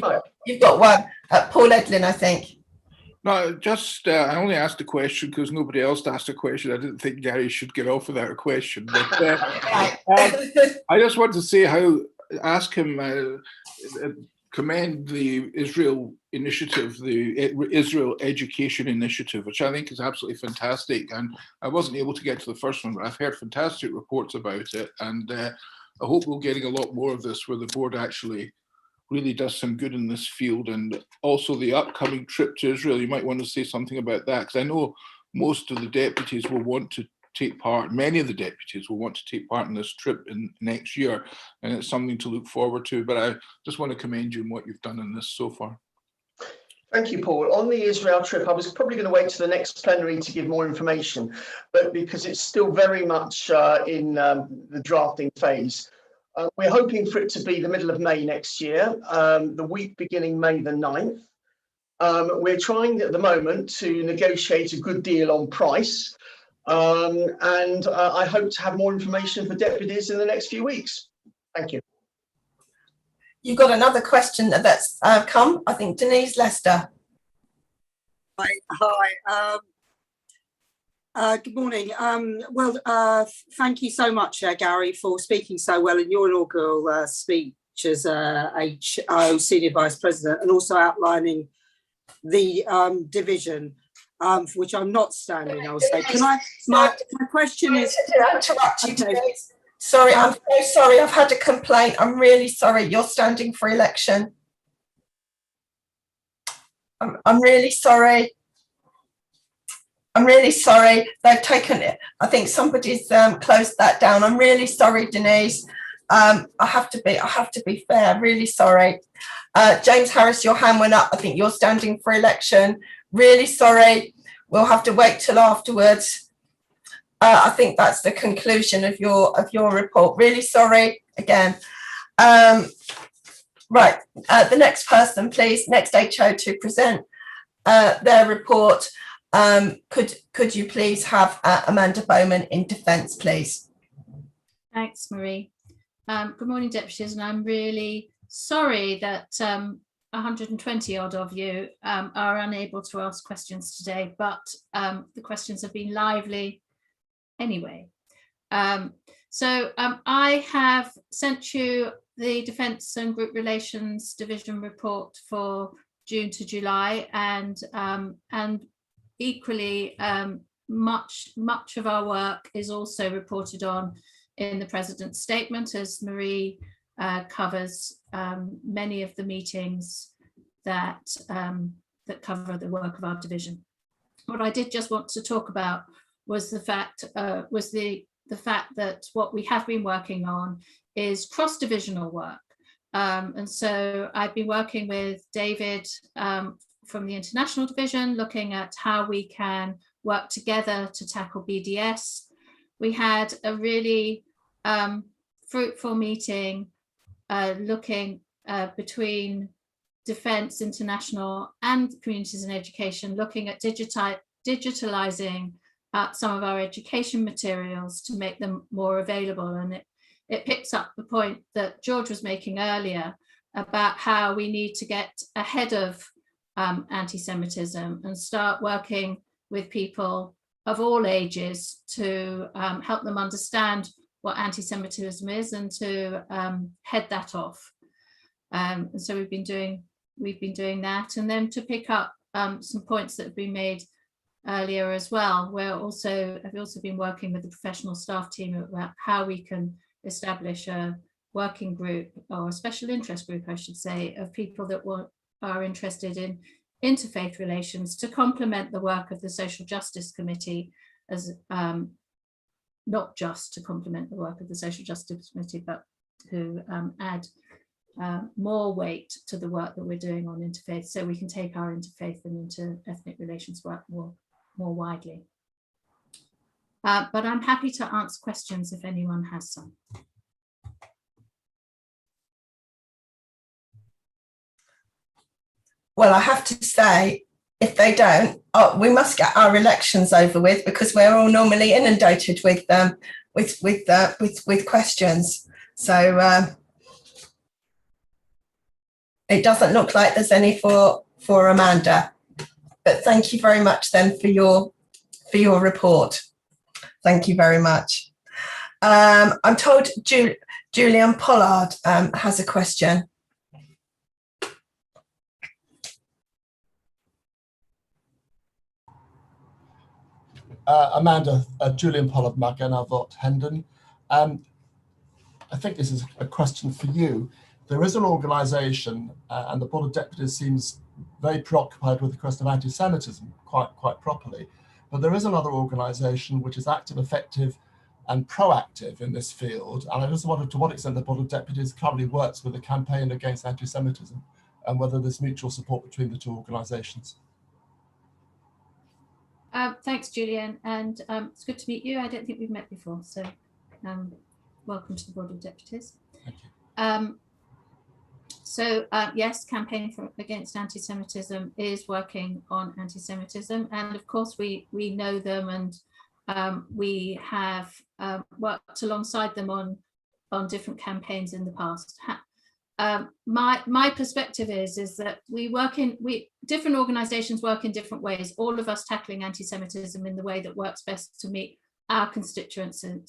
S1: you've got one. Paul Edlin, I think.
S10: No, just I only asked a question because nobody else asked a question. I didn't think Gary should get off without a question. But I just want to say ask him commend the Israel initiative, the Israel Education Initiative, which I think is absolutely fantastic. And I wasn't able to get to the first one, but I've heard fantastic reports about it. And I hope we're getting a lot more of this, where the board actually really does some good in this field. And also the upcoming trip to Israel, you might want to say something about that, because I know most of the deputies will want to take part, many of the deputies will want to take part in this trip in next year, and it's something to look forward to. But I just want to commend you on what you've done in this so far.
S13: Thank you, Paul. On the Israel trip, I was probably going to wait to the next plenary to give more information, but because it's still very much in the drafting phase. We're hoping for it to be the middle of May next year, the week beginning May the 9th. We're trying at the moment to negotiate a good deal on price, and I hope to have more information for deputies in the next few weeks. Thank you.
S1: You've got another question that's come, I think, Denise Lester.
S14: Hi. Good morning. Thank you so much, Gary, for speaking so well in your inaugural speech as HO Senior Vice President, and also outlining the division, for which I'm not standing, I would say. My question is...
S1: To interrupt you, okay. Sorry, I'm so sorry. I've had a complaint. I'm really sorry. You're standing for election. I'm really sorry. I'm really sorry. They've taken it. I think somebody's closed that down. I'm really sorry, Denise. I have to be fair. Really sorry. James Harris, your hand went up. I think you're standing for election. Really sorry. We'll have to wait till afterwards. I think that's the conclusion of your report. Really sorry again. Right, the next person, please. Next HO to present their report. Could you please have Amanda Bowman in defence, please?
S15: Thanks, Marie. Good morning, deputies, and I'm really sorry that 120 odd of you are unable to ask questions today, but the questions have been lively anyway. I have sent you the Defence and Group Relations Division report for June to July, and equally much of our work is also reported on in the President's statement, as Marie covers many of the meetings that cover the work of our division. What I did just want to talk about was the fact that what we have been working on is cross-divisional work. And so I've been working with David from the International Division, looking at how we can work together to tackle BDS. We had a really fruitful meeting looking between Defence, International and Communities and Education, looking at digitalising some of our education materials to make them more available. And it picks up the point that George was making earlier about how we need to get ahead of anti-Semitism and start working with people of all ages to help them understand what anti-Semitism is and to head that off. And so we've been doing that. And then to pick up some points that have been made earlier as well, I've also been working with the professional staff team about how we can establish a working group, or a special interest group, I should say, of people that are interested in interfaith relations to complement the work of the Social Justice Committee, as not just to complement the work of the Social Justice Committee, but to add more weight to the work that we're doing on interfaith, so we can take our interfaith and inter-ethnic relations work more widely. But I'm happy to answer questions if anyone has some.
S1: Well, I have to say, if they don't, we must get our elections over with, because we're all normally inundated with questions. So it doesn't look like there's any for Amanda. But thank you very much then for your report. Thank you very much. I'm told Julian Pollard has a question.
S16: Amanda, Julian Pollard, Magena Vot Hendon. I think this is a question for you. There is an organisation, and the Board of Deputies seems very preoccupied with the question of anti-Semitism, quite properly. But there is another organisation which is active, effective, and proactive in this field. And I just wondered to what extent the Board of Deputies currently works with the campaign against anti-Semitism, and whether there's mutual support between the two organisations.
S15: Thanks, Julian, and it's good to meet you. I don't think we've met before, so welcome to the Board of Deputies.
S16: Thank you.
S15: Yes, Campaign Against Anti-Semitism is working on anti-Semitism, and of course we know them, and we have worked alongside them on different campaigns in the past. My perspective is that different organisations work in different ways, all of us tackling anti-Semitism in the way that works best to meet our constituents and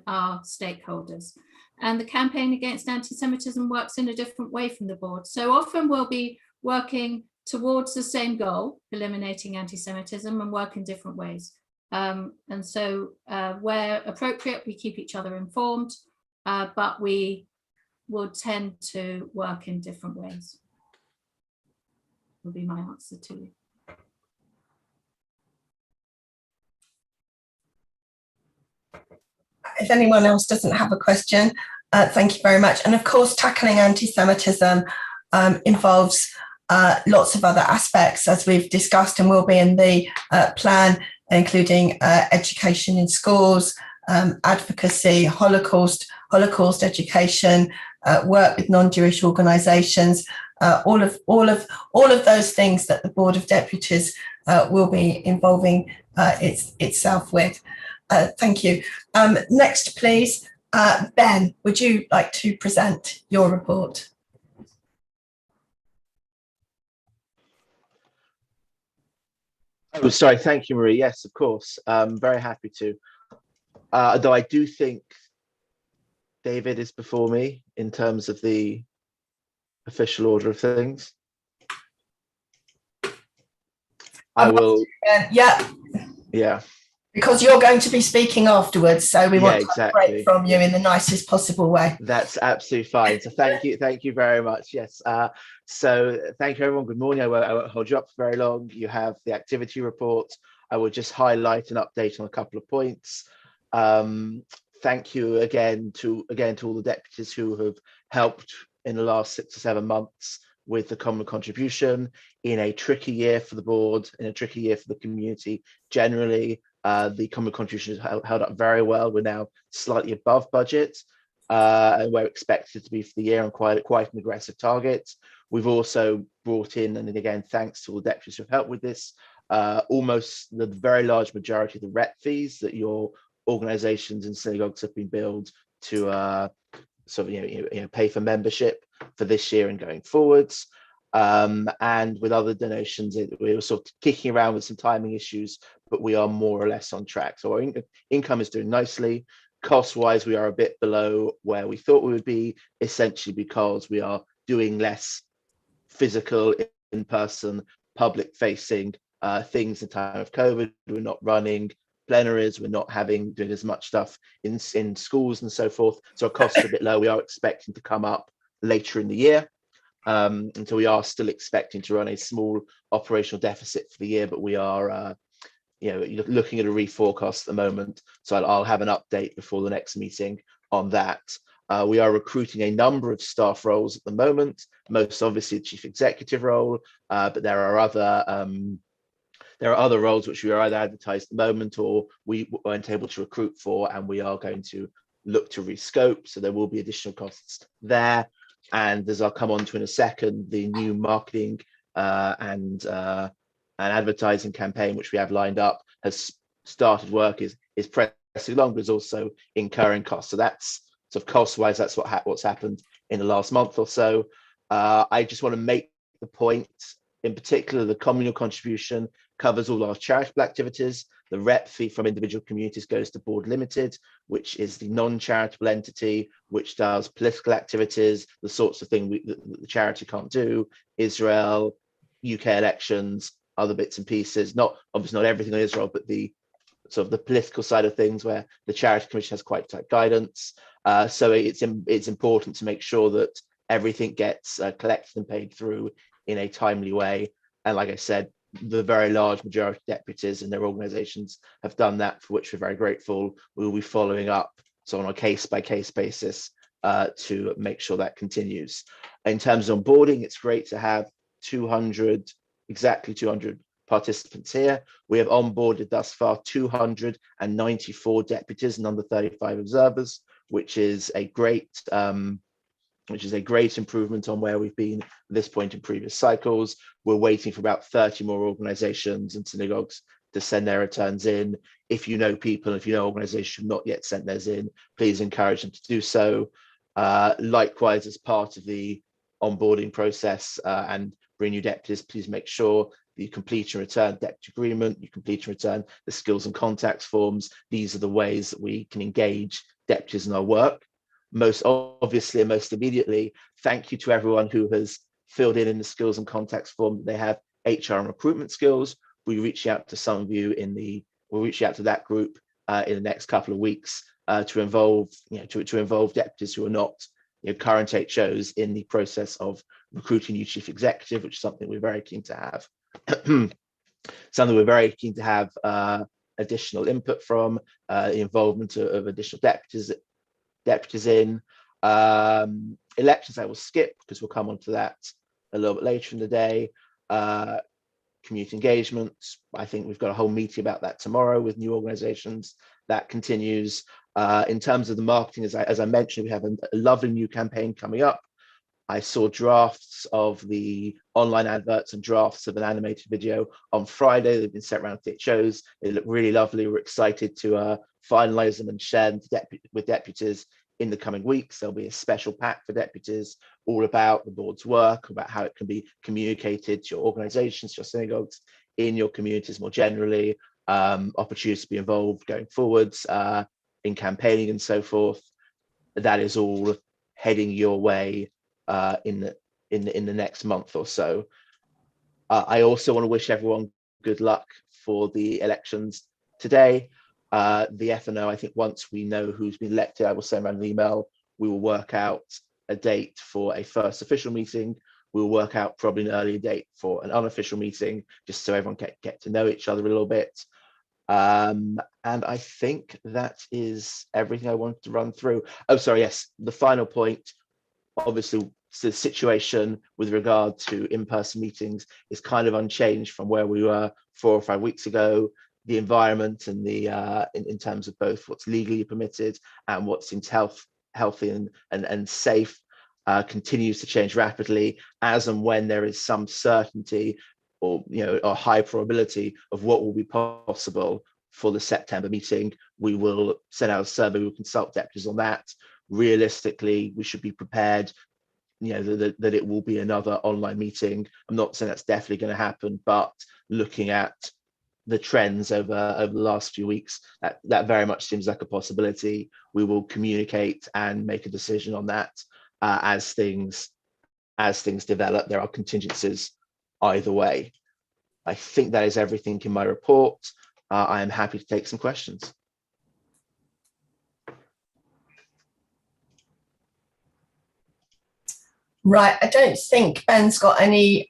S15: our stakeholders. And the Campaign Against Anti-Semitism works in a different way from the board. So often we'll be working towards the same goal, eliminating anti-Semitism, and work in different ways. And so where appropriate, we keep each other informed, but we will tend to work in different ways. Will be my answer to you.
S1: If anyone else doesn't have a question, thank you very much. And of course, tackling anti-Semitism involves lots of other aspects, as we've discussed, and will be in the plan, including education in schools, advocacy, Holocaust education, work with non-Jewish organisations, all of those things that the Board of Deputies will be involving itself with. Thank you. Next, please, Ben, would you like to present your report?
S17: Oh, sorry. Thank you, Marie. Yes, of course. Very happy to. Though I do think David is before me in terms of the official order of things. I will. Yeah.
S1: Because you're going to be speaking afterwards, so we want to break from you in the nicest possible way.
S17: That's absolutely fine. So thank you very much. Yes. So thank you, everyone. Good morning. I won't hold you up for very long. You have the activity report. I will just highlight and update on a couple of points. Thank you again to all the deputies who have helped in the last 6 or 7 months with the common contribution in a tricky year for the board, in a tricky year for the community generally. The common contribution is held up very well. We're now slightly above budget, and we're expected to be for the year on quite an aggressive target. We've also brought in, and again, thanks to all the deputies who have helped with this, almost the very large majority of the rep fees that your organisations and synagogues have been billed to pay for membership for this year and going forwards. And with other donations, we were sort of kicking around with some timing issues, but we are more or less on track. So our income is doing nicely. Cost-wise, we are a bit below where we thought we would be, essentially because we are doing less physical, in-person, public-facing things in time of COVID. We're not running plenaries, we're not doing as much stuff in schools and so forth. So our costs are a bit low. We are expecting to come up later in the year. And so we are still expecting to run a small operational deficit for the year, but we are looking at a reforecast at the moment. So I'll have an update before the next meeting on that. We are recruiting a number of staff roles at the moment, most obviously the chief executive role, but there are other roles which we are either advertised at the moment or we weren't able to recruit for, and we are going to look to rescope. So there will be additional costs there. And as I'll come on to in a second, the new marketing and advertising campaign, which we have lined up, has started work, is pressing along, but is also incurring costs. So that's sort of cost-wise, that's what's happened in the last month or so. I just want to make the point, in particular, the communal contribution covers all our charitable activities. The rep fee from individual communities goes to Board Limited, which is the non-charitable entity, which does political activities, the sorts of things the charity can't do, Israel, UK elections, other bits and pieces, obviously not everything on Israel, but the sort of the political side of things, where the Charity Commission has quite tight guidance. So it's important to make sure that everything gets collected and paid through in a timely way. And like I said, the very large majority of deputies and their organisations have done that, for which we're very grateful. We will be following up, so on a case-by-case basis, to make sure that continues. In terms of onboarding, it's great to have exactly 200 participants here. We have onboarded thus far 294 deputies and under 35 observers, which is a great improvement on where we've been at this point in previous cycles. We're waiting for about 30 more organisations and synagogues to send their returns in. If you know people, if you know organisations who have not yet sent theirs in, please encourage them to do so. Likewise, as part of the onboarding process and bring new deputies, please make sure that you complete and return deputy agreement, you complete and return the skills and contacts forms. These are the ways that we can engage deputies in our work. Most obviously and most immediately, thank you to everyone who has filled in the skills and contacts form. They have HR and recruitment skills. We reach out to some of you we'll reach out to that group in the next couple of weeks to involve deputies who are not current HOs in the process of recruiting new chief executive, which is something we're very keen to have. Something we're very keen to have additional input from, the involvement of additional deputies in. Elections I will skip because we'll come on to that a little bit later in the day. Community engagements, I think we've got a whole meeting about that tomorrow with new organisations. That continues. In terms of the marketing, as I mentioned, we have a lovely new campaign coming up. I saw drafts of the online adverts and drafts of an animated video on Friday. They've been sent around to HOs. They look really lovely. We're excited to finalise them and share them with deputies in the coming weeks. There'll be a special pack for deputies all about the board's work, about how it can be communicated to your organisations, your synagogues, in your communities more generally, opportunities to be involved going forwards in campaigning and so forth. That is all heading your way in the next month or so. I also want to wish everyone good luck for the elections today. The FNO, I think once we know who's been elected, I will send around an email. We will work out a date for a first official meeting. We'll work out probably an earlier date for an unofficial meeting, just so everyone can get to know each other a little bit. And I think that is everything I wanted to run through. Oh, sorry, yes, the final point, obviously, the situation with regard to in-person meetings is kind of unchanged from where we were 4 or 5 weeks ago. The environment and the in terms of both what's legally permitted and what seems healthy and safe continues to change rapidly, as and when there is some certainty or a high probability of what will be possible for the September meeting. We will send out a survey. We'll consult deputies on that. Realistically, we should be prepared that it will be another online meeting. I'm not saying that's definitely going to happen, but looking at the trends over the last few weeks, that very much seems like a possibility. We will communicate and make a decision on that as things develop. There are contingencies either way. I think that is everything in my report. I am happy to take some questions.
S1: Right, I don't think Ben's got any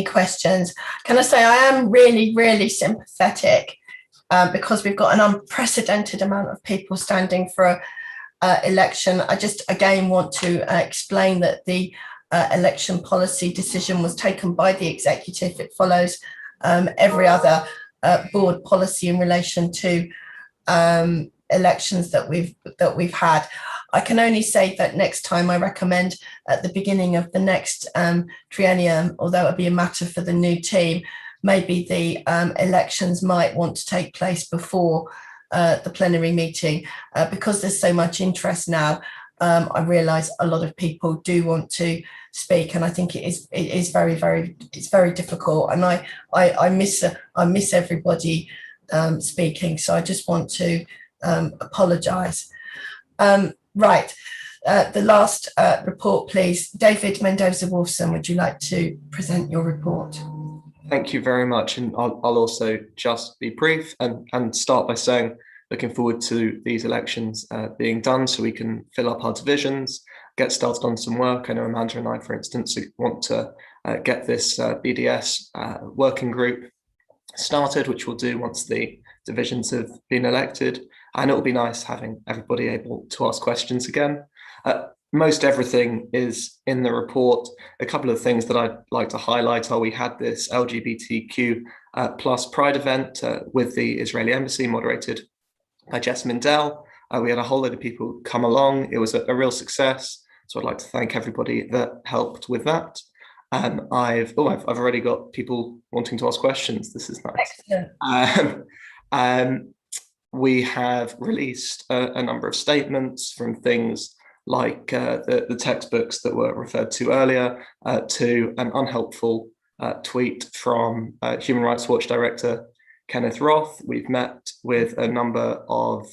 S1: questions. Can I say I am really, really sympathetic because we've got an unprecedented amount of people standing for election. I just again want to explain that the election policy decision was taken by the executive. It follows every other board policy in relation to elections that we've had. I can only say that next time I recommend at the beginning of the next triennium, although it'll be a matter for the new team, maybe the elections might want to take place before the plenary meeting because there's so much interest now. I realise a lot of people do want to speak, and I think it is very, very, it's very difficult. And I miss everybody speaking, so I just want to apologise. Right, the last report, please. David Mendoza-Wolfson, would you like to present your report?
S18: Thank you very much. And I'll also just be brief and start by saying, looking forward to these elections being done so we can fill up our divisions, get started on some work. I know Amanda and I, for instance, want to get this BDS working group started, which we'll do once the divisions have been elected. And it will be nice having everybody able to ask questions again. Most everything is in the report. A couple of things that I'd like to highlight are we had this LGBTQ plus Pride event with the Israeli embassy moderated by Jess Mindell. We had a whole load of people come along. It was a real success. So I'd like to thank everybody that helped with that. I've already got people wanting to ask questions. This is nice. We have released a number of statements, from things like the textbooks that were referred to earlier, to an unhelpful tweet from Human Rights Watch Director Kenneth Roth. We've met with a number of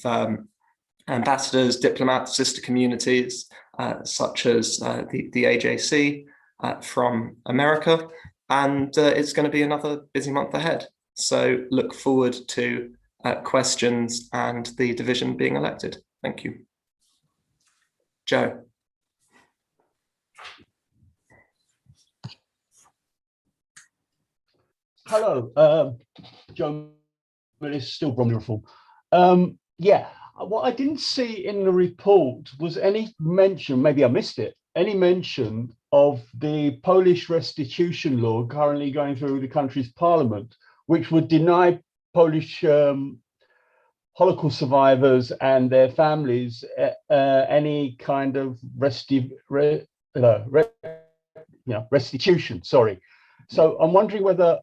S18: ambassadors, diplomats, sister communities, such as the AJC from America, and it's going to be another busy month ahead. So look forward to questions and the division being elected. Thank you. Joe.
S7: Hello, Joe Millis, still Bromley Reform. Yeah, what I didn't see in the report was any mention, maybe I missed it, any mention of the Polish restitution law currently going through the country's parliament, which would deny Polish Holocaust survivors and their families any kind of restitution. Sorry. So I'm wondering whether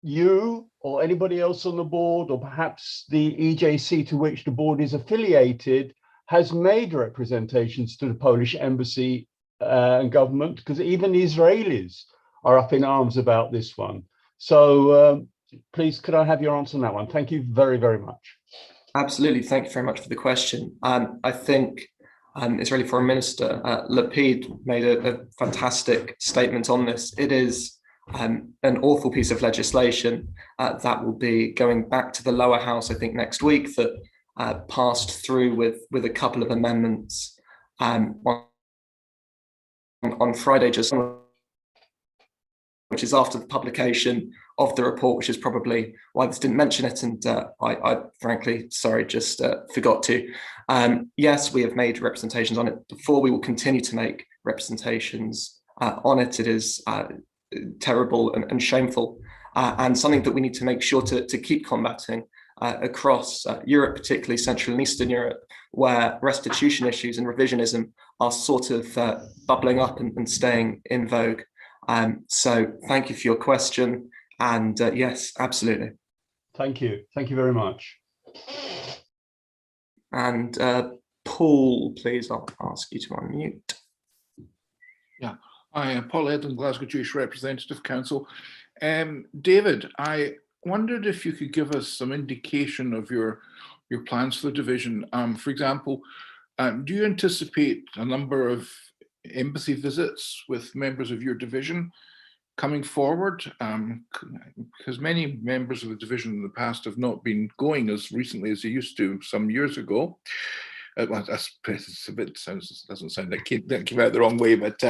S7: you or anybody else on the board, or perhaps the EJC to which the board is affiliated, has made representations to the Polish embassy and government, because even the Israelis are up in arms about this one. So please, could I have your answer on that one? Thank you very, very much.
S18: Absolutely. Thank you very much for the question. I think Israeli Foreign Minister Lapid made a fantastic statement on this. It is an awful piece of legislation that will be going back to the lower house, I think, next week, that passed through with a couple of amendments on Friday, which is after the publication of the report, which is probably why this didn't mention it. And I frankly, sorry, just forgot to. Yes, we have made representations on it before. We will continue to make representations on it. It is terrible and shameful, and something that we need to make sure to keep combating across Europe, particularly Central and Eastern Europe, where restitution issues and revisionism are sort of bubbling up and staying in vogue. So thank you for your question. And yes, absolutely.
S7: Thank you. Thank you very much.
S18: And Paul, please, I'll ask you to unmute.
S10: Yeah, I am Paul Edlin, Glasgow Jewish Representative Council. David, I wondered if you could give us some indication of your plans for the division. For example, do you anticipate a number of embassy visits with members of your division coming forward? Because many members of the division in the past have not been going as recently as they used to some years ago. Well, that's a bit, doesn't sound like that came out the wrong way, but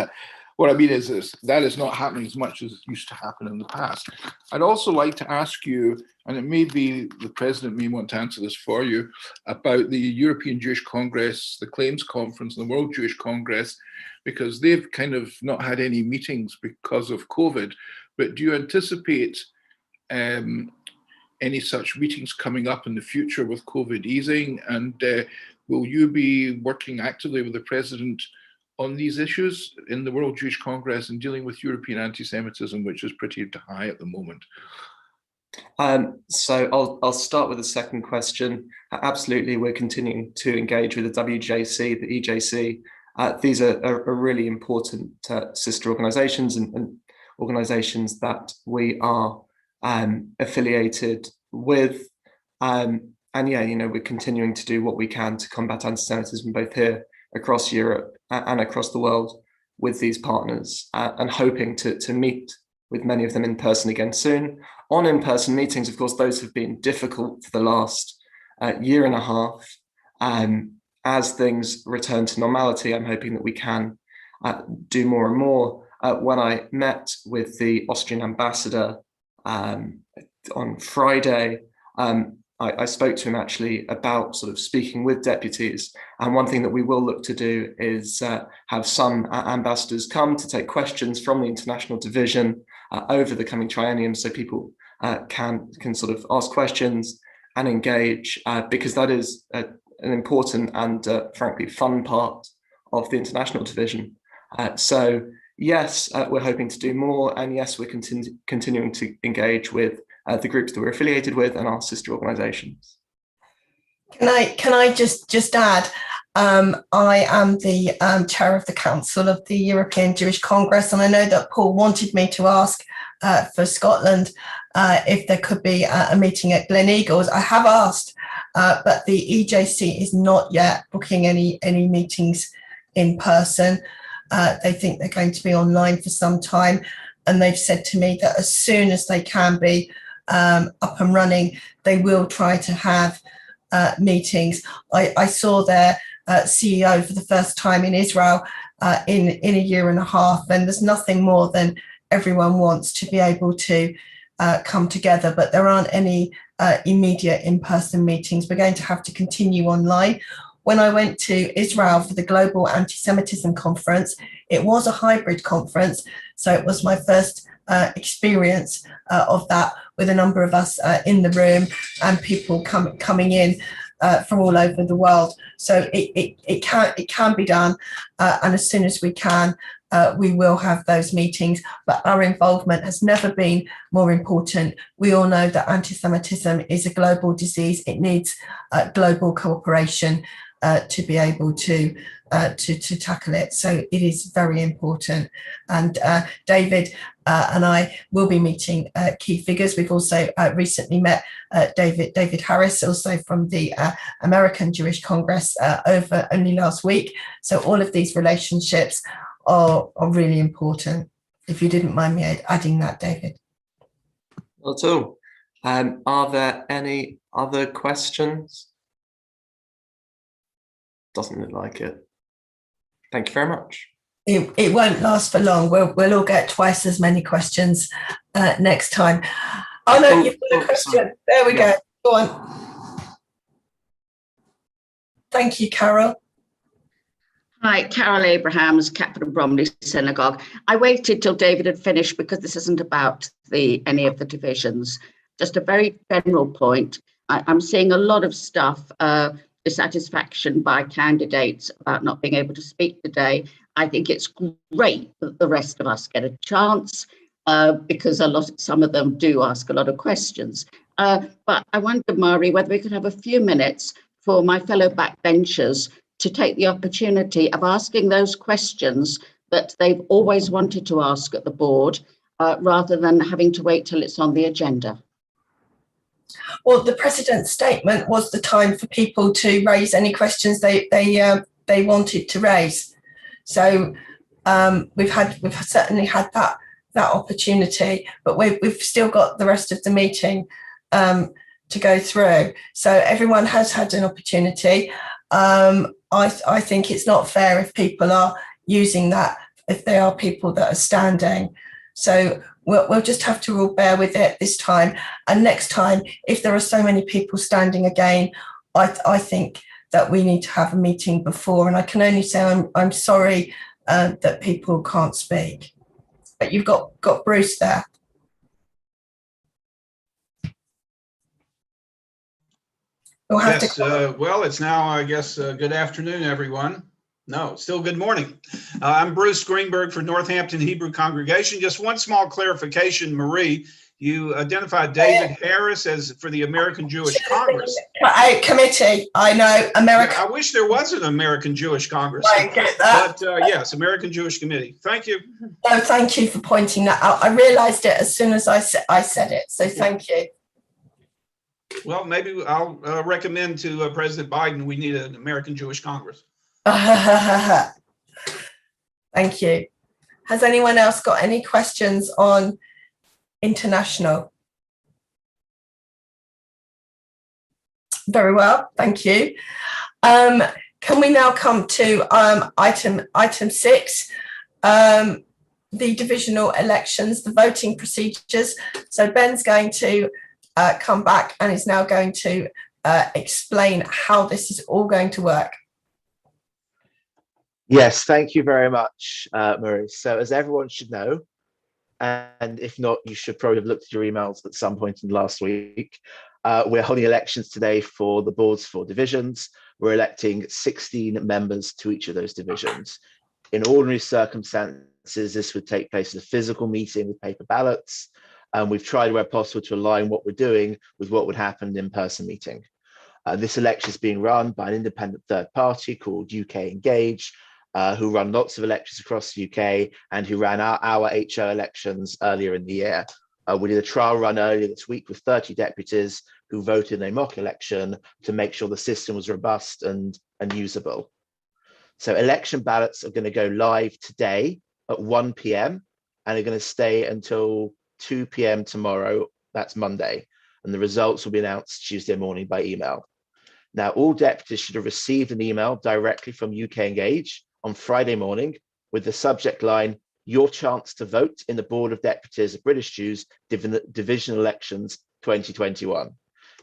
S10: what I mean is that is not happening as much as it used to happen in the past. I'd also like to ask you, and it may be the president may want to answer this for you, about the European Jewish Congress, the Claims Conference, and the World Jewish Congress, because they've kind of not had any meetings because of COVID. But do you anticipate any such meetings coming up in the future with COVID easing? And will you be working actively with the president on these issues in the World Jewish Congress and dealing with European anti-Semitism, which is pretty high at the moment?
S18: So I'll start with the second question. Absolutely, we're continuing to engage with the WJC, the EJC. These are really important sister organizations and organizations that we are affiliated with. And yeah, we're continuing to do what we can to combat anti-Semitism, both here across Europe and across the world with these partners, and hoping to meet with many of them in person again soon. On in-person meetings, of course, those have been difficult for the last year and a half. As things return to normality, I'm hoping that we can do more and more. When I met with the Austrian ambassador on Friday, I spoke to him actually about sort of speaking with deputies. And one thing that we will look to do is have some ambassadors come to take questions from the international division over the coming triennium, so people can sort of ask questions and engage, because that is an important and frankly fun part of the international division. So yes, we're hoping to do more, and yes, we're continuing to engage with the groups that we're affiliated with and our sister organisations.
S1: Can I just add, I am the chair of the Council of the European Jewish Congress, and I know that Paul wanted me to ask for Scotland if there could be a meeting at Gleneagles. I have asked, but the EJC is not yet booking any meetings in person. They think they're going to be online for some time, and they've said to me that as soon as they can be up and running, they will try to have meetings. I saw their CEO for the first time in Israel in a year and a half, and there's nothing more than everyone wants to be able to come together, but there aren't any immediate in-person meetings. We're going to have to continue online. When I went to Israel for the Global Anti-Semitism Conference, it was a hybrid conference, so it was my first experience of that, with a number of us in the room and people coming in from all over the world. So it can be done, and as soon as we can, we will have those meetings. But our involvement has never been more important. We all know that anti-Semitism is a global disease. It needs global cooperation to be able to tackle it. So it is very important. And David and I will be meeting key figures. We've also recently met David Harris, also from the American Jewish Congress, over only last week. So all of these relationships are really important. If you didn't mind me adding that, David.
S18: Not at all. Are there any other questions? Doesn't look like it. Thank you very much.
S1: It won't last for long. We'll all get twice as many questions next time. Oh no, you've got a question. There we go. Go on. Thank you, Carol.
S4: Hi, Carol Abrahams, Captain Bromley Synagogue. I waited till David had finished because this isn't about any of the divisions. Just a very general point. I'm seeing a lot of stuff, dissatisfaction by candidates about not being able to speak today. I think it's great that the rest of us get a chance, because some of them do ask a lot of questions. But I wonder, Mari, whether we could have a few minutes for my fellow backbenchers to take the opportunity of asking those questions that they've always wanted to ask at the board, rather than having to wait till it's on the agenda.
S1: Well, the President's statement was the time for people to raise any questions they wanted to raise. So we've certainly had that opportunity, but we've still got the rest of the meeting to go through. So everyone has had an opportunity. I think it's not fair if people are using that, if they are people that are standing. So we'll just have to all bear with it this time. And next time, if there are so many people standing again, I think that we need to have a meeting before. And I can only say I'm sorry that people can't speak. But you've got Bruce there.
S19: We'll have to well, it's now, I guess, good afternoon, everyone. No, still good morning. I'm Bruce Greenberg for Northampton Hebrew Congregation. Just one small clarification, Marie. You identified David Harris as for the American Jewish Congress.
S1: Committee, I know, American.
S19: Yeah, I wish there was an American Jewish Congress.
S1: I get that.
S19: But yes, American Jewish Committee. Thank you.
S1: No, thank you for pointing that out. I realised it as soon as I said it, so thank you.
S19: Well, maybe I'll recommend to President Biden we need an American Jewish Congress.
S1: Thank you. Has anyone else got any questions on international. Very well, thank you. Can we now come to item 6, the divisional elections, the voting procedures. So Ben's going to come back and is now going to explain how this is all going to work.
S17: Yes, thank you very much, Marie. So as everyone should know, and if not, you should probably have looked at your emails at some point in the last week. We're holding elections today for the boards for divisions. We're electing 16 members to each of those divisions. In ordinary circumstances, this would take place as a physical meeting with paper ballots. And we've tried where possible to align what we're doing with what would happen in an in-person meeting. This election is being run by an independent third party called UK Engage, who run lots of elections across the UK and who ran our HO elections earlier in the year. We did a trial run earlier this week with 30 deputies who voted in a mock election to make sure the system was robust and usable. So election ballots are going to go live today at 1 p.m. and are going to stay until 2 p.m. tomorrow, that's Monday. And the results will be announced Tuesday morning by email. Now, all deputies should have received an email directly from UK Engage on Friday morning with the subject line, "Your chance to vote in the Board of Deputies of British Jews Divisional Elections 2021.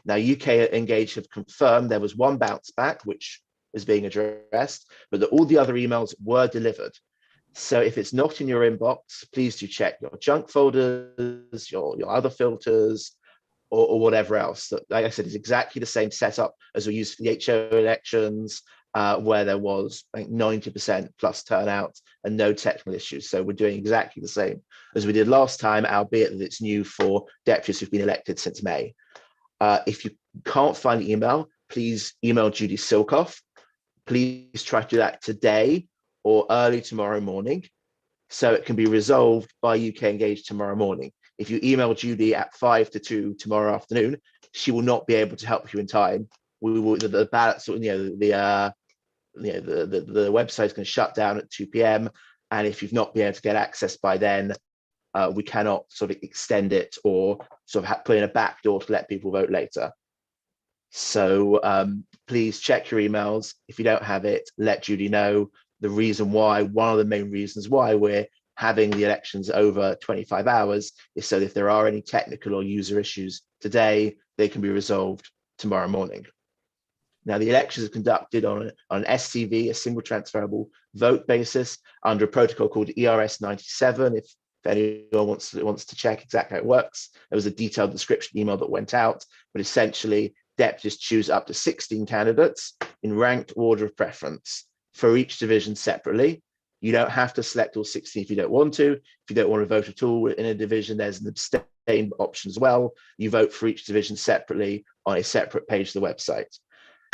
S17: Now, UK Engage have confirmed there was one bounce back, which is being addressed, but that all the other emails were delivered. So if it's not in your inbox, please do check your junk folders, your other filters, or whatever else. Like I said, it's exactly the same setup as we used for the HO elections, where there was, I think, 90% plus turnout and no technical issues. So we're doing exactly the same as we did last time, albeit that it's new for deputies who've been elected since May. If you can't find the email, please email Judy Silkoff. Please try to do that today or early tomorrow morning, so it can be resolved by UK Engage tomorrow morning. If you email Judy at 5 to 2 tomorrow afternoon, she will not be able to help you in time. We will, the ballots, the website is going to shut down at 2 p.m. And if you've not been able to get access by then, we cannot sort of extend it or sort of put in a back door to let people vote later. So please check your emails. If you don't have it, let Judy know. The reason why, one of the main reasons why we're having the elections over 25 hours is so that if there are any technical or user issues today, they can be resolved tomorrow morning. Now, the elections are conducted on an STV, a single transferable vote basis, under a protocol called ERS 97. If anyone wants to check exactly how it works, there was a detailed description email that went out, but essentially deputies choose up to 16 candidates in ranked order of preference for each division separately. You don't have to select all 16 if you don't want to. If you don't want to vote at all in a division, there's an abstain option as well. You vote for each division separately on a separate page of the website.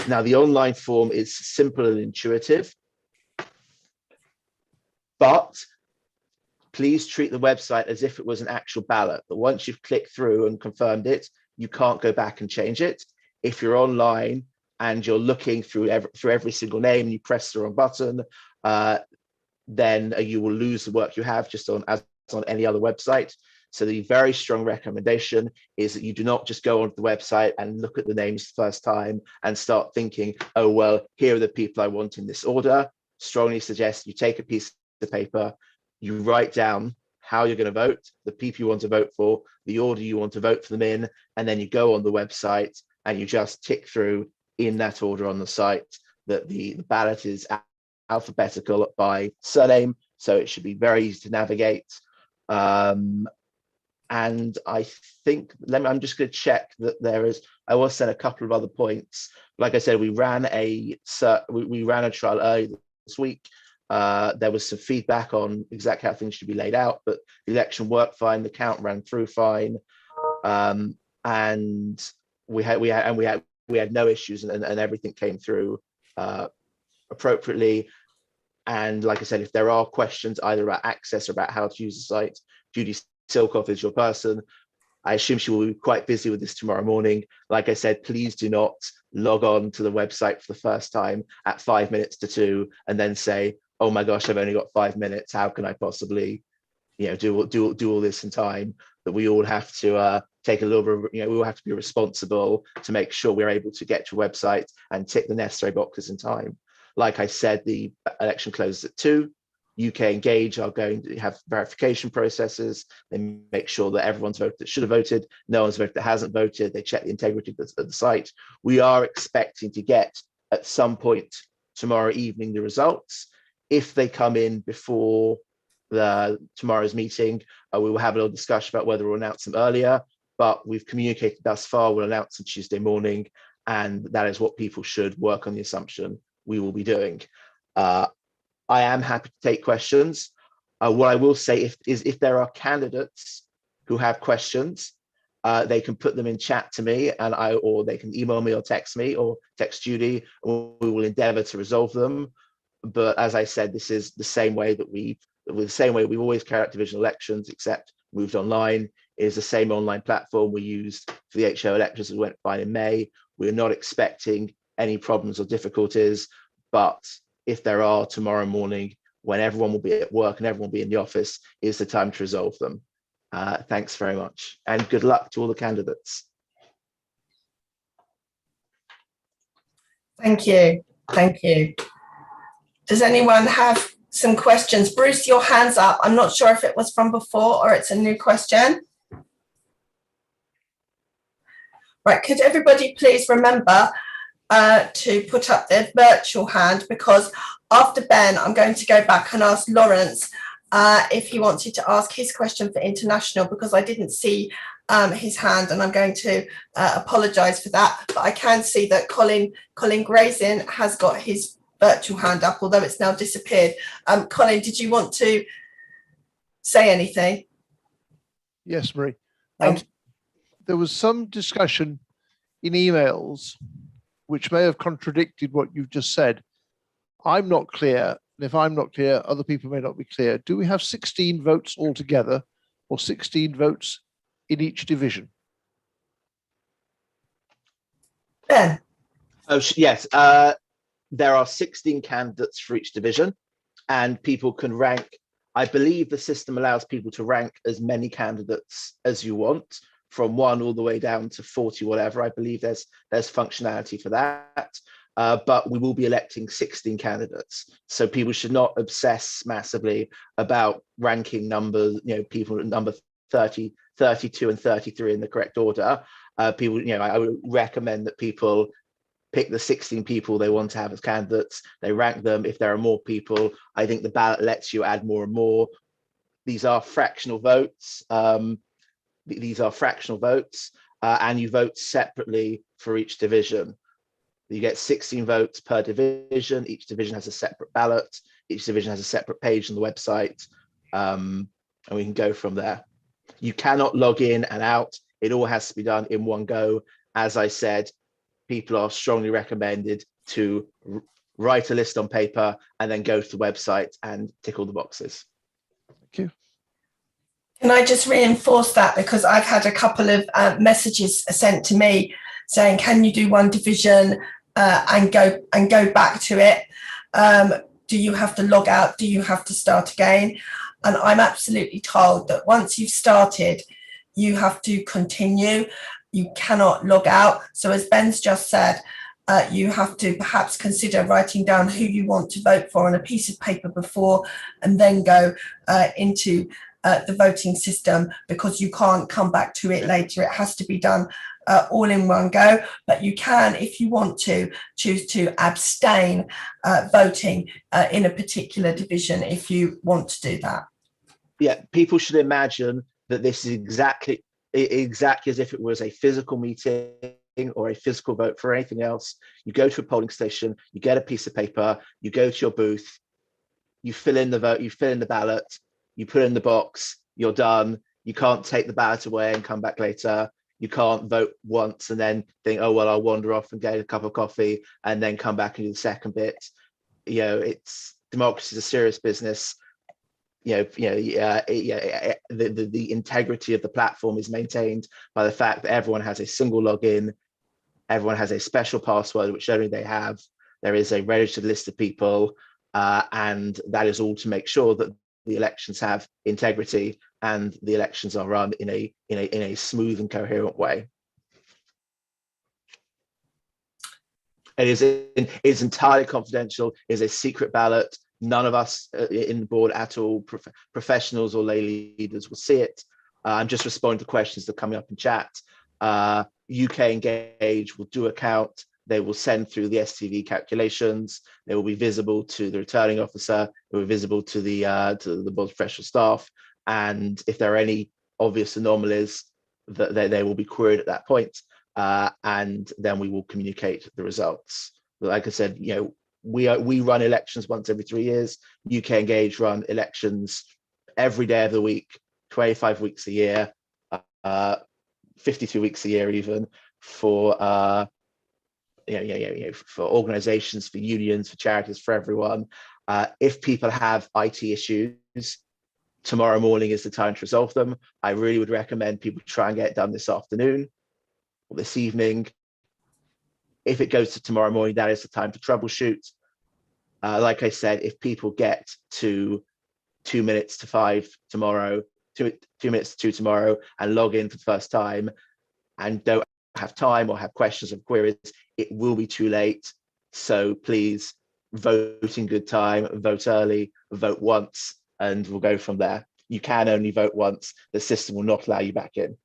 S17: Now, the online form is simple and intuitive, but please treat the website as if it was an actual ballot. But once you've clicked through and confirmed it, you can't go back and change it. If you're online and you're looking through every single name and you press the wrong button, then you will lose the work you have just as on any other website. So the very strong recommendation is that you do not just go onto the website and look at the names the first time and start thinking, oh, well, here are the people I want in this order. Strongly suggest you take a piece of paper, you write down how you're going to vote, the people you want to vote for, the order you want to vote for them in, and then you go on the website and you just tick through in that order on the site that the ballot is alphabetical by surname, so it should be very easy to navigate. And I think, I'm just going to check that there is, I will send a couple of other points. Like I said, we ran a trial earlier this week. There was some feedback on exactly how things should be laid out, but the election worked fine, the count ran through fine, and we had no issues, and everything came through appropriately. And like I said, if there are questions either about access or about how to use the site, Judy Silkoff is your person. I assume she will be quite busy with this tomorrow morning. Like I said, please do not log on to the website for the first time at 5 minutes to 2 and then say, oh my gosh, I've only got 5 minutes. How can I possibly, do all this in time? that we all have to take a little bit, we all have to be responsible to make sure we're able to get to a website and tick the necessary boxes in time. Like I said, the election closes at 2. UK Engage are going to have verification processes. They make sure that everyone's voted that should have voted, no one's voted that hasn't voted. They check the integrity of the site. We are expecting to get at some point tomorrow evening the results. If they come in before tomorrow's meeting, we will have a little discussion about whether we'll announce them earlier, but we've communicated thus far, we'll announce them Tuesday morning, and that is what people should work on the assumption we will be doing. I am happy to take questions. What I will say is if there are candidates who have questions, they can put them in chat to me, or they can email me or text me or text Judy, and we will endeavour to resolve them. But as I said, this is the same way that we've always carried out divisional elections, except moved online. It is the same online platform we used for the HO elections that went by in May. We're not expecting any problems or difficulties, but if there are tomorrow morning, when everyone will be at work and everyone will be in the office, is the time to resolve them. Thanks very much, and good luck to all the candidates.
S1: Thank you. Thank you. Does anyone have some questions? Bruce, your hand's up. I'm not sure if it was from before or it's a new question. Right, could everybody please remember to put up their virtual hand, because after Ben, I'm going to go back and ask Lawrence if he wanted to ask his question for international, because I didn't see his hand, and I'm going to apologise for that. But I can see that Colin Grazin has got his virtual hand up, although it's now disappeared. Colin, did you want to say anything?
S20: Yes, Marie. There was some discussion in emails which may have contradicted what you've just said. I'm not clear, and if I'm not clear, other people may not be clear. Do we have 16 votes altogether, or 16 votes in each division?
S1: Ben?
S17: Oh, yes. There are 16 candidates for each division, and people can rank. I believe the system allows people to rank as many candidates as you want, from 1 all the way down to 40, whatever. I believe there's functionality for that. But we will be electing 16 candidates. So people should not obsess massively about ranking numbers, people at number 30, 32 and 33 in the correct order. People, I would recommend that people pick the 16 people they want to have as candidates. They rank them. If there are more people, I think the ballot lets you add more and more. These are fractional votes. And you vote separately for each division. You get 16 votes per division. Each division has a separate ballot. Each division has a separate page on the website, and we can go from there. You cannot log in and out. It all has to be done in one go. As I said, people are strongly recommended to write a list on paper and then go to the website and tick all the boxes.
S20: Thank you.
S1: Can I just reinforce that, because I've had a couple of messages sent to me saying, can you do one division and go back to it? Do you have to log out? Do you have to start again? And I'm absolutely told that once you've started, you have to continue. You cannot log out. So as Ben's just said, you have to perhaps consider writing down who you want to vote for on a piece of paper before, and then go into the voting system, because you can't come back to it later. It has to be done all in one go. But you can, if you want to, choose to abstain voting in a particular division if you want to do that.
S17: Yeah, people should imagine that this is exactly as if it was a physical meeting or a physical vote for anything else. You go to a polling station, you get a piece of paper, you go to your booth, you fill in the vote, you fill in the ballot, you put in the box, you're done. You can't take the ballot away and come back later. You can't vote once and then think, oh, well, I'll wander off and get a cup of coffee and then come back and do the second bit. It's democracy is a serious business. The integrity of the platform is maintained by the fact that everyone has a single login, everyone has a special password, which only they have. There is a registered list of people, and that is all to make sure that the elections have integrity and the elections are run in a smooth and coherent way. It is entirely confidential. It is a secret ballot. None of us in the board at all, professionals or lay leaders, will see it. I'm just responding to questions that are coming up in chat. UK Engage will do a count. They will send through the STV calculations. They will be visible to the returning officer. They will be visible to the board's professional staff. And if there are any obvious anomalies, they will be queried at that point. And then we will communicate the results. Like I said, you know, we run elections once every 3 years. UK Engage run elections every day of the week, 25 weeks a year, 52 weeks a year even, for for organizations, for unions, for charities, for everyone. If people have IT issues, tomorrow morning is the time to resolve them. I really would recommend people try and get it done this afternoon or this evening. If it goes to tomorrow morning, that is the time to troubleshoot. Like I said, if people get to 2 minutes to 5 tomorrow, 2 minutes to 2 tomorrow, and log in for the first time and don't have time or have questions or queries, it will be too late. So please vote in good time, vote early, vote once, and we'll go from there. You can only vote once. The system will not allow you back in.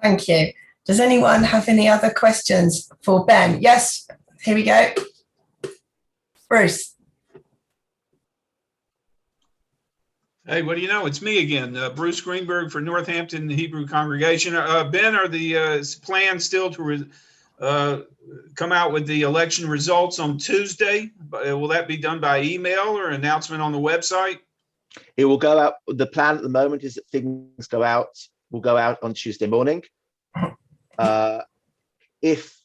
S1: Thank you. Does anyone have any other questions for Ben? Yes, here we go. Bruce.
S19: Hey, what do you know? It's me again, Bruce Greenberg for Northampton Hebrew Congregation. Ben, are the plans still to come out with the election results on Tuesday? Will that be done by email or announcement on the website?
S17: It will go out. The plan at the moment is that things will go out on Tuesday morning. If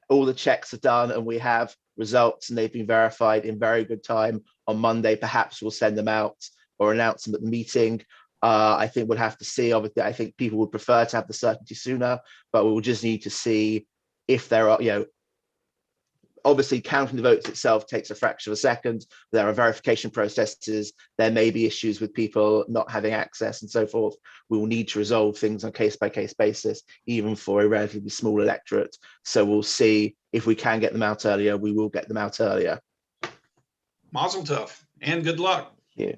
S17: all the checks are done and we have results and they've been verified in very good time on Monday, perhaps we'll send them out or announce them at the meeting. I think we'll have to see. Obviously, I think people would prefer to have the certainty sooner, but we will just need to see if there are, obviously counting the votes itself takes a fraction of a second. There are verification processes. There may be issues with people not having access and so forth. We will need to resolve things on a case-by-case basis, even for a relatively small electorate. So we'll see if we can get them out earlier. We will get them out earlier.
S19: Mazel tov and good luck.
S17: Yeah.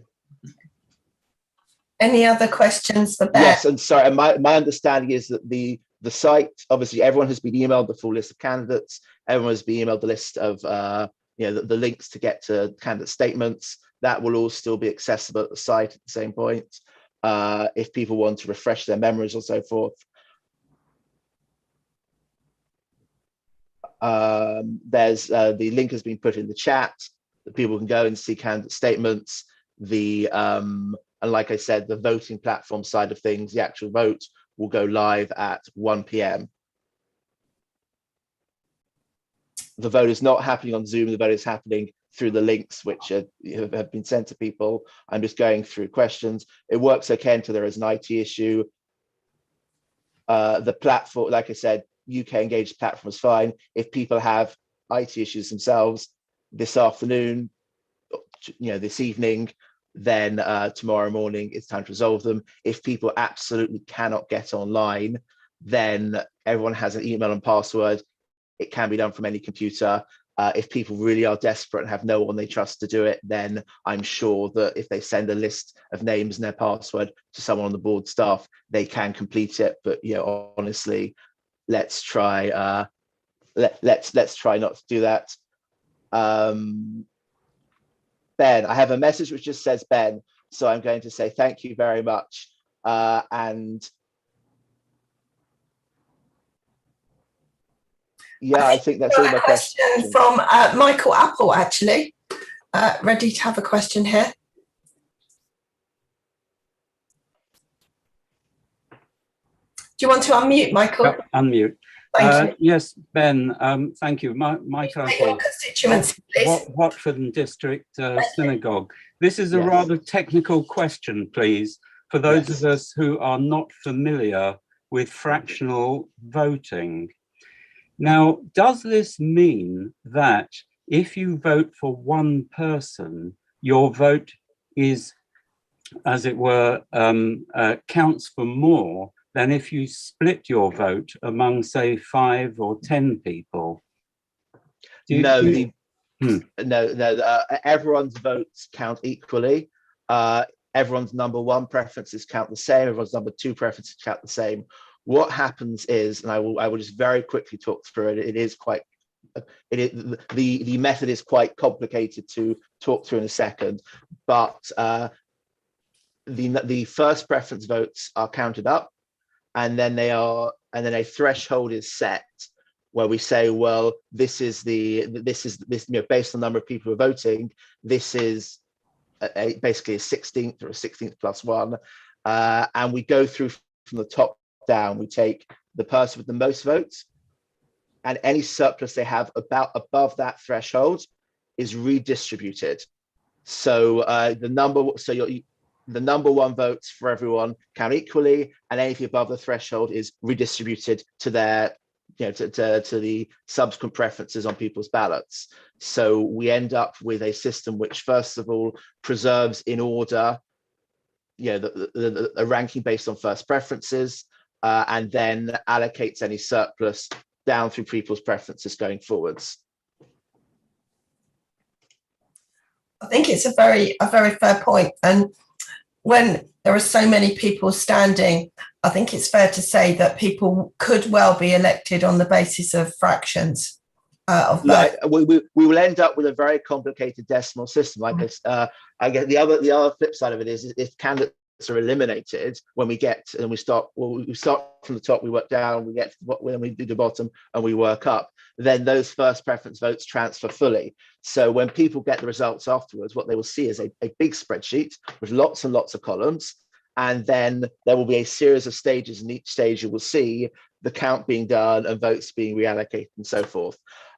S1: Any other questions for Ben?
S17: Yes, and sorry, my understanding is that the site, obviously everyone has been emailed the full list of candidates. Everyone has been emailed the list of the links to get to candidate statements. That will all still be accessible at the site at the same point. If people want to refresh their memories or so forth. There's the link has been put in the chat that people can go and see candidate statements. And like I said, the voting platform side of things, the actual vote will go live at 1 p.m. The vote is not happening on Zoom. The vote is happening through the links which have been sent to people. I'm just going through questions. It works okay until there is an IT issue. The platform, like I said, UK Engage platform is fine. If people have IT issues themselves this afternoon, this evening, then tomorrow morning it's time to resolve them. If people absolutely cannot get online, then everyone has an email and password. It can be done from any computer. If people really are desperate and have no one they trust to do it, then I'm sure that if they send a list of names and their password to someone on the board staff, they can complete it. But honestly, let's try let's try not to do that. Ben, I have a message which just says Ben, so I'm going to say thank you very much. And yeah, I think that's all my questions.
S1: From Michael Apple, actually. Ready to have a question here? Do you want to unmute, Michael?
S21: Yep, unmute.
S1: Thank you.
S21: Yes, Ben, thank you. Michael Apple, Watford District Synagogue. This is a rather technical question, please, for those of us who are not familiar with fractional voting. Now, does this mean that if you vote for one person, your vote is, as it were, counts for more than if you split your vote among, say, 5 or 10 people.
S17: Everyone's votes count equally. Everyone's number 1 preferences count the same. Everyone's number 2 preferences count the same. What happens is, and I will just very quickly talk through it. The method is quite complicated to talk through in a second, but the first preference votes are counted up, and then a threshold is set where we say, well, this is based on the number of people who are voting, this is basically a 16th or a 16th plus 1, and we go through from the top down. We take the person with the most votes, and any surplus they have above that threshold is redistributed. So the number 1 votes for everyone count equally, and anything above the threshold is redistributed to their, to the subsequent preferences on people's ballots. So we end up with a system which, first of all, preserves in order, a ranking based on first preferences, and then allocates any surplus down through people's preferences going forwards.
S1: I think it's a very fair point. And when there are so many people standing, I think it's fair to say that people could well be elected on the basis of fractions of vote.
S17: We will end up with a very complicated decimal system. I guess the other flip side of it is if candidates are eliminated when we start from the top, we work down, when we do the bottom and we work up, then those first preference votes transfer fully. So when people get the results afterwards, what they will see is a big spreadsheet with lots and lots of columns, and then there will be a series of stages, and each stage you will see the count being done and votes being reallocated and so forth.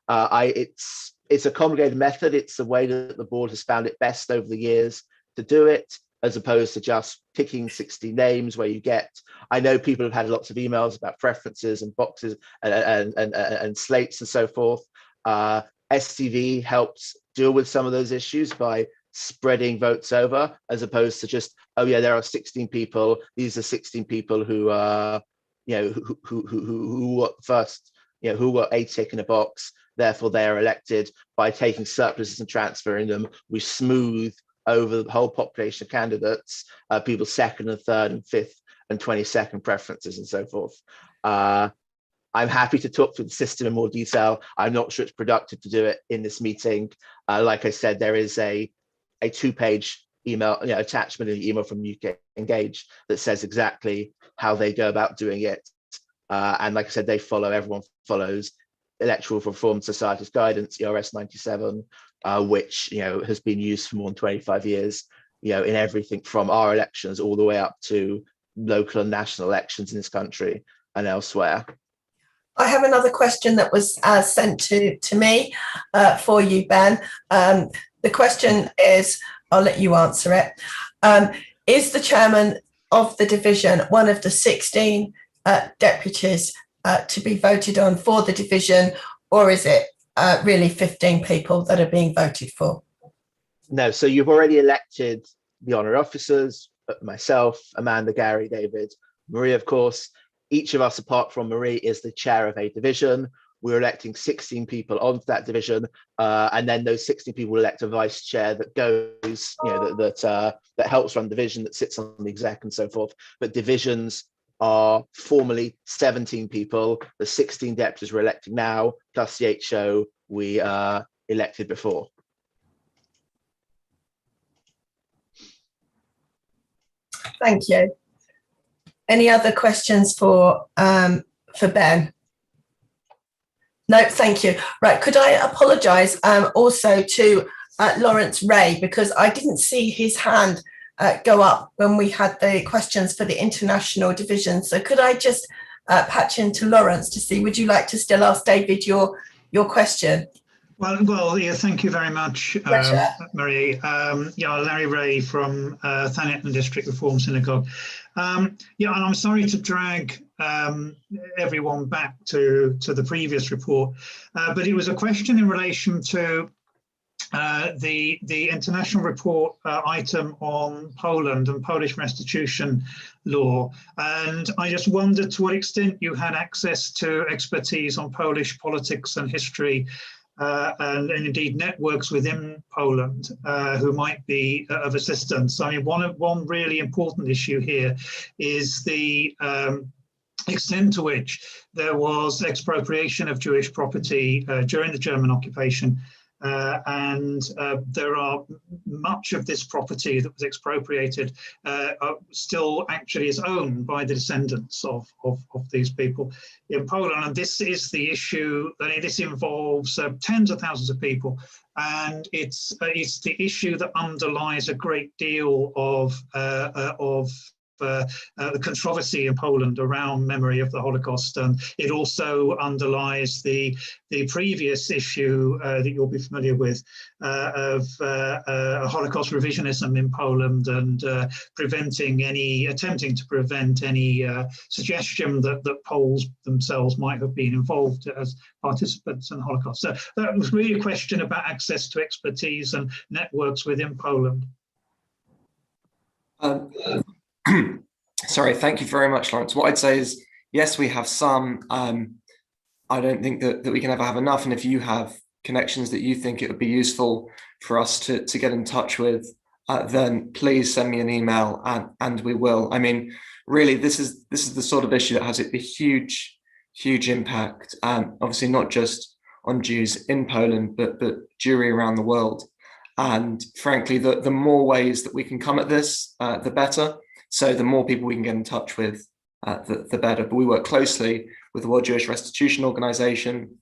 S17: It's a complicated method. It's the way that the board has found it best over the years to do it, as opposed to just picking 60 names where you get, I know people have had lots of emails about preferences and boxes and slates and so forth. STV helps deal with some of those issues by spreading votes over, as opposed to just, oh yeah, there are 16 people. These are 16 people who are, who were first, who got a tick in a box, therefore they are elected. By taking surpluses and transferring them, we smooth over the whole population of candidates, people's 2nd and 3rd and 5th and 22nd preferences and so forth. I'm happy to talk through the system in more detail. I'm not sure it's productive to do it in this meeting. Like I said, there is a 2-page email attachment in the email from UK Engage that says exactly how they go about doing it. And like I said, everyone follows Electoral Reform Society's guidance, ERS 97, which has been used for more than 25 years, in everything from our elections all the way up to local and national elections in this country and elsewhere.
S1: I have another question that was sent to me for you, Ben. The question is, I'll let you answer it. Is the chairman of the division one of the 16 deputies to be voted on for the division, or is it really 15 people that are being voted for?
S17: No, so you've already elected the honorary officers, myself, Amanda, Gary, David, Marie, of course. Each of us, apart from Marie, is the chair of a division. We're electing 16 people onto that division, and then those 16 people will elect a vice chair that goes, that helps run division, that sits on the exec and so forth. But divisions are formally 17 people. The 16 deputies we're electing now, plus the HO we elected before.
S1: Thank you. Any other questions for Ben? No, thank you. Right, could I apologise also to Lawrence Ray, because I didn't see his hand go up when we had the questions for the international division. So could I just patch into Lawrence to see, would you like to still ask David your question?
S2: Well, yeah, thank you very much, Marie. Yeah, Larry Ray from Thanet District Reform Synagogue. Yeah, and I'm sorry to drag everyone back to the previous report, but it was a question in relation to the international report item on Poland and Polish restitution law. And I just wondered to what extent you had access to expertise on Polish politics and history, and indeed networks within Poland who might be of assistance. I mean, one really important issue here is the extent to which there was expropriation of Jewish property during the German occupation. There are much of this property that was expropriated still actually is owned by the descendants of these people in Poland. And this is the issue, this involves tens of thousands of people. And it's the issue that underlies a great deal of the controversy in Poland around memory of the Holocaust. And it also underlies the previous issue that you'll be familiar with of Holocaust revisionism in Poland and attempting to prevent any suggestion that Poles themselves might have been involved as participants in the Holocaust. So that was really a question about access to expertise and networks within Poland.
S18: Sorry, thank you very much, Lawrence. What I'd say is, yes, we have some. I don't think that we can ever have enough. And if you have connections that you think it would be useful for us to get in touch with, then please send me an email and we will. I mean, really, this is the sort of issue that has a huge impact, obviously not just on Jews in Poland, but Jewry around the world. And frankly, the more ways that we can come at this, the better. So the more people we can get in touch with, the better. But we work closely with the World Jewish Restitution Organization.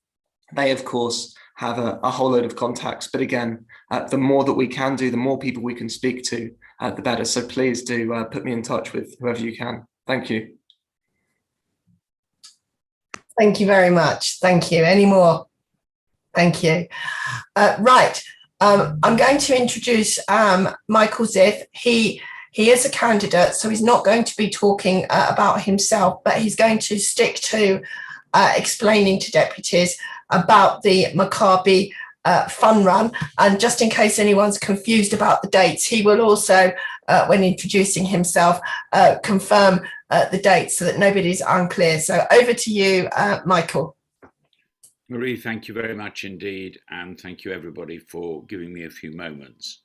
S18: They, of course, have a whole load of contacts. But again, the more that we can do, the more people we can speak to, the better. So please do put me in touch with whoever you can. Thank you.
S1: Thank you very much. Thank you. Any more? Thank you. Right. I'm going to introduce Michael Ziff. He is a candidate, so he's not going to be talking about himself, but he's going to stick to explaining to deputies about the Maccabi fun run. And just in case anyone's confused about the dates, he will also, when introducing himself, confirm the dates so that nobody's unclear. So over to you, Michael.
S5: Marie, thank you very much indeed. And thank you everybody for giving me a few moments.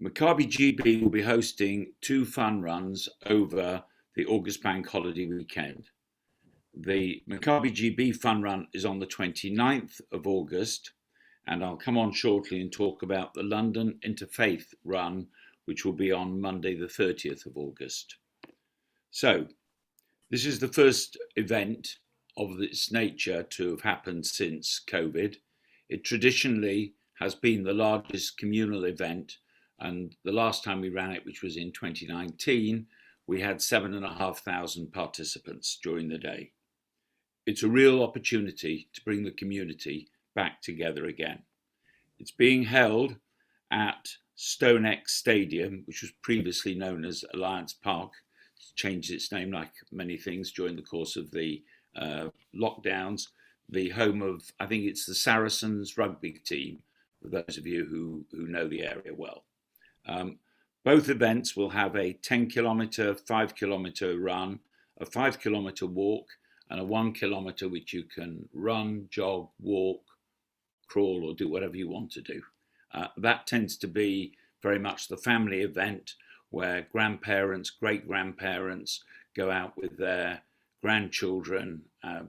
S5: Maccabi GB will be hosting 2 fun runs over the August Bank holiday weekend. The Maccabi GB fun run is on the 29th of August, and I'll come on shortly and talk about the London Interfaith run, which will be on Monday the 30th of August. So, this is the first event of this nature to have happened since COVID. It traditionally has been the largest communal event, and the last time we ran it, which was in 2019, we had 7,500 participants during the day. It's a real opportunity to bring the community back together again. It's being held at StoneX Stadium, which was previously known as Alliance Park. It's changed its name like many things during the course of the lockdowns. The home of, I think it's the Saracens rugby team, for those of you who know the area well. Both events will have a 10-kilometre, 5-kilometre run, a 5-kilometre walk, and a 1-kilometre which you can run, jog, walk, crawl, or do whatever you want to do. That tends to be very much the family event where grandparents, great-grandparents go out with their grandchildren,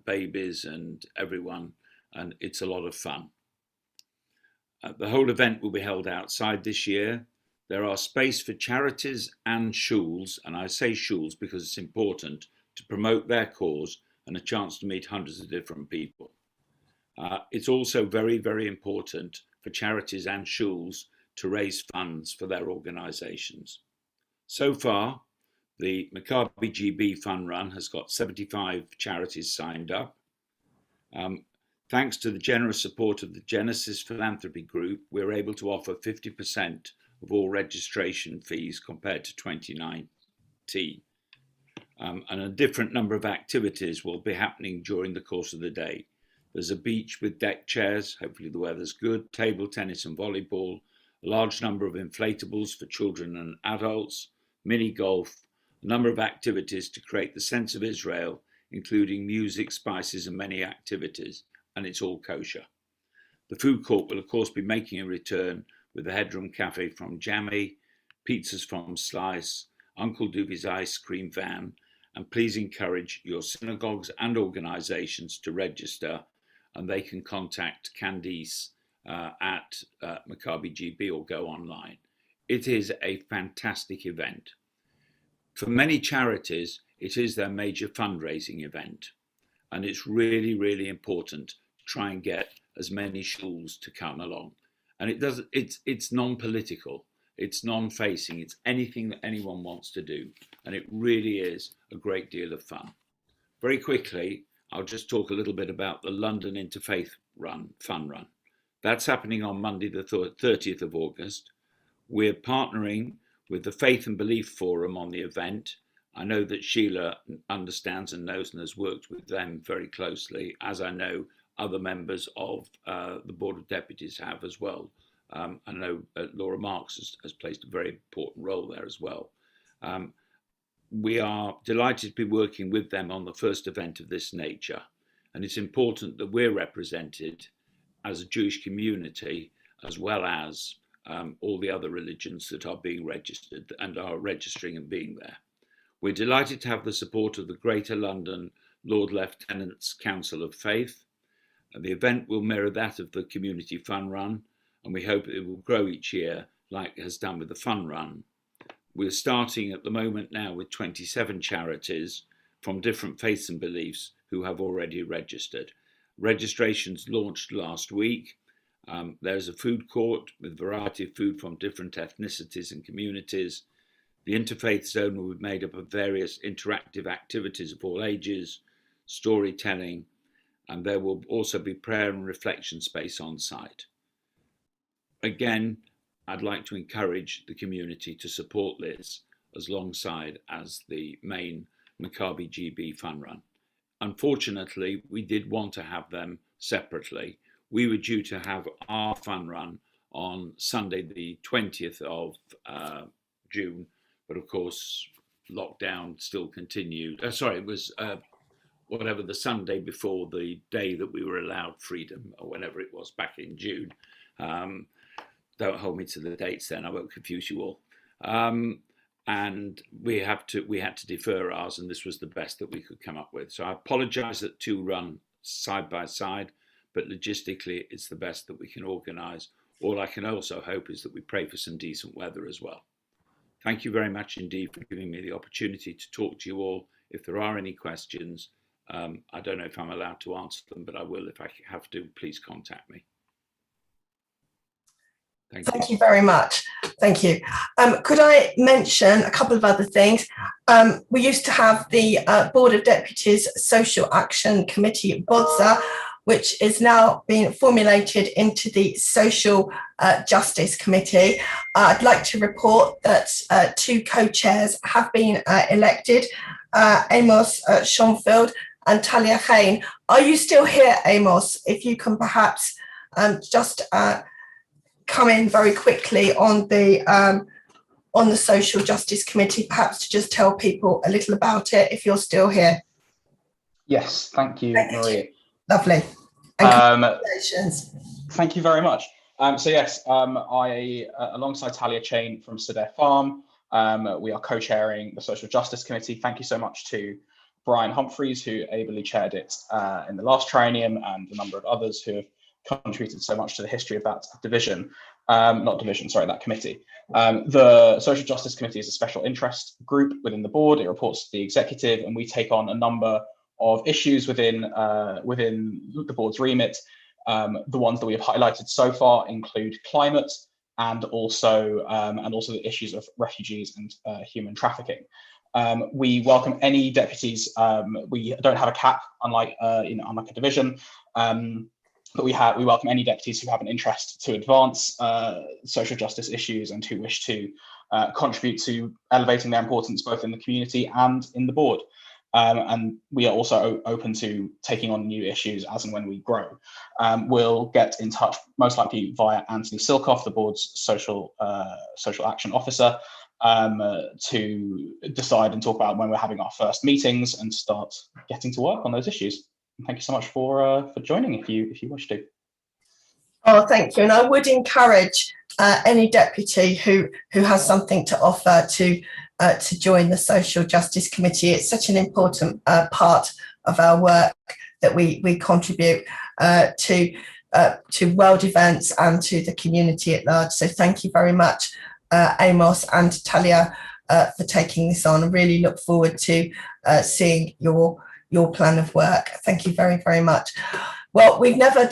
S5: babies, and everyone, and it's a lot of fun. The whole event will be held outside this year. There are space for charities and shuls, and I say shuls because it's important to promote their cause and a chance to meet hundreds of different people. It's also very, very important for charities and shuls to raise funds for their organisations. So far, the Maccabi GB Fun Run has got 75 charities signed up. Thanks to the generous support of the Genesis Philanthropy Group, we're able to offer 50% of all registration fees compared to 2019. And a different number of activities will be happening during the course of the day. There's a beach with deck chairs, hopefully the weather's good, table tennis and volleyball, a large number of inflatables for children and adults, mini golf, a number of activities to create the sense of Israel, including music, spices and many activities, and it's all kosher. The food court will of course be making a return with the Headroom Cafe from Jammy, pizzas from Slice, Uncle Doobie's ice cream van, and please encourage your synagogues and organisations to register, and they can contact Candice at Maccabi GB or go online. It is a fantastic event. For many charities, it is their major fundraising event, and it's really, really important to try and get as many shuls to come along. And it's non-political, it's non-facing, it's anything that anyone wants to do, and it really is a great deal of fun. Very quickly, I'll just talk a little bit about the London Interfaith Fun Run. That's happening on Monday, the 30th of August. We're partnering with the Faith and Belief Forum on the event. I know that Sheila understands and knows and has worked with them very closely, as I know other members of the Board of Deputies have as well. I know Laura Marks has played a very important role there as well. We are delighted to be working with them on the first event of this nature. And it's important that we're represented as a Jewish community, as well as all the other religions that are being registered and are registering and being there. We're delighted to have the support of the Greater London Lord Lieutenant's Council of Faith. And the event will mirror that of the Community Fun Run, and we hope it will grow each year like it has done with the Fun Run. We're starting at the moment now with 27 charities from different faiths and beliefs who have already registered. Registrations launched last week. There's a food court with a variety of food from different ethnicities and communities. The interfaith zone will be made up of various interactive activities of all ages, storytelling, and there will also be prayer and reflection space on site. Again, I'd like to encourage the community to support this alongside as the main Maccabi GB Fun Run. Unfortunately, we did want to have them separately. We were due to have our fun run on Sunday, the 20th of June, but of course, lockdown still continued. It was whatever the Sunday before the day that we were allowed freedom, or whenever it was back in June. Don't hold me to the dates then, I won't confuse you all. And we had to defer ours, and this was the best that we could come up with. So I apologise that two run side by side, but logistically it's the best that we can organise. All I can also hope is that we pray for some decent weather as well. Thank you very much indeed for giving me the opportunity to talk to you all. If there are any questions, I don't know if I'm allowed to answer them, but I will. If I have to, please contact me.
S1: Thank you very much. Thank you. Could I mention a couple of other things? We used to have the Board of Deputies Social Action Committee, BODSA, which is now being formulated into the Social Justice Committee. I'd like to report that two co-chairs have been elected, Amos Schonfeld and Talia Hain. Are you still here, Amos? If you can perhaps just come in very quickly on the Social Justice Committee, perhaps to just tell people a little about it, if you're still here.
S6: Yes, thank you, Maria.
S1: Lovely. And congratulations.
S6: Thank you very much. So yes, I, alongside Talia Chain from Sadeh Farm, we are co-chairing the Social Justice Committee. Thank you so much to Brian Humphreys, who ably chaired it in the last triennium, and a number of others who have contributed so much to the history of that that committee. The Social Justice Committee is a special interest group within the board. It reports to the executive, and we take on a number of issues within the board's remit. The ones that we have highlighted so far include climate and also the issues of refugees and human trafficking. We welcome any deputies. We don't have a cap, unlike a division. But we welcome any deputies who have an interest to advance social justice issues and who wish to contribute to elevating their importance both in the community and in the board. and we are also open to taking on new issues as and when we grow. We'll get in touch most likely via Anthony Silkoff, the board's social action officer, to decide and talk about when we're having our first meetings and start getting to work on those issues. And thank you so much for joining if you wish to.
S1: Oh, thank you. And I would encourage any deputy who has something to offer to join the Social Justice Committee. It's such an important part of our work that we contribute to world events and to the community at large. So thank you very much, Amos and Talia, for taking this on. I really look forward to seeing your plan of work. Thank you very, very much. Well, we've never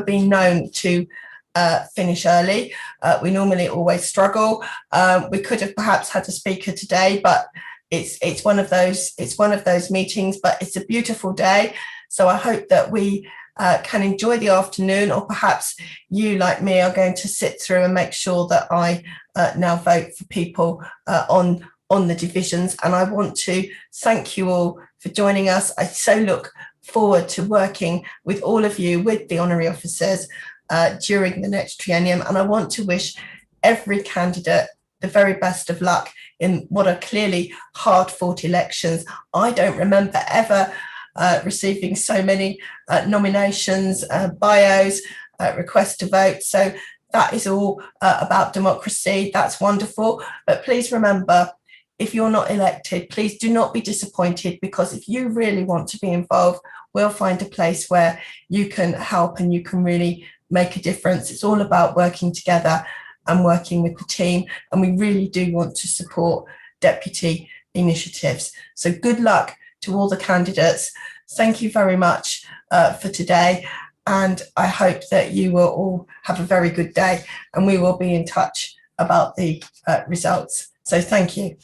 S1: been known to finish early. We normally always struggle. We could have perhaps had a speaker today, but it's one of those meetings, but it's a beautiful day. So I hope that we can enjoy the afternoon, or perhaps you, like me, are going to sit through and make sure that I now vote for people on the divisions. And I want to thank you all for joining us. I so look forward to working with all of you, with the honorary officers during the next triennium. And I want to wish every candidate the very best of luck in what are clearly hard-fought elections. I don't remember ever receiving so many nominations, bios, requests to vote. So that is all about democracy. That's wonderful. But please remember, if you're not elected, please do not be disappointed, because if you really want to be involved, we'll find a place where you can help and you can really make a difference. It's all about working together and working with the team. And we really do want to support deputy initiatives. So good luck to all the candidates. Thank you very much for today. And I hope that you will all have a very good day, and we will be in touch about the results. So thank you.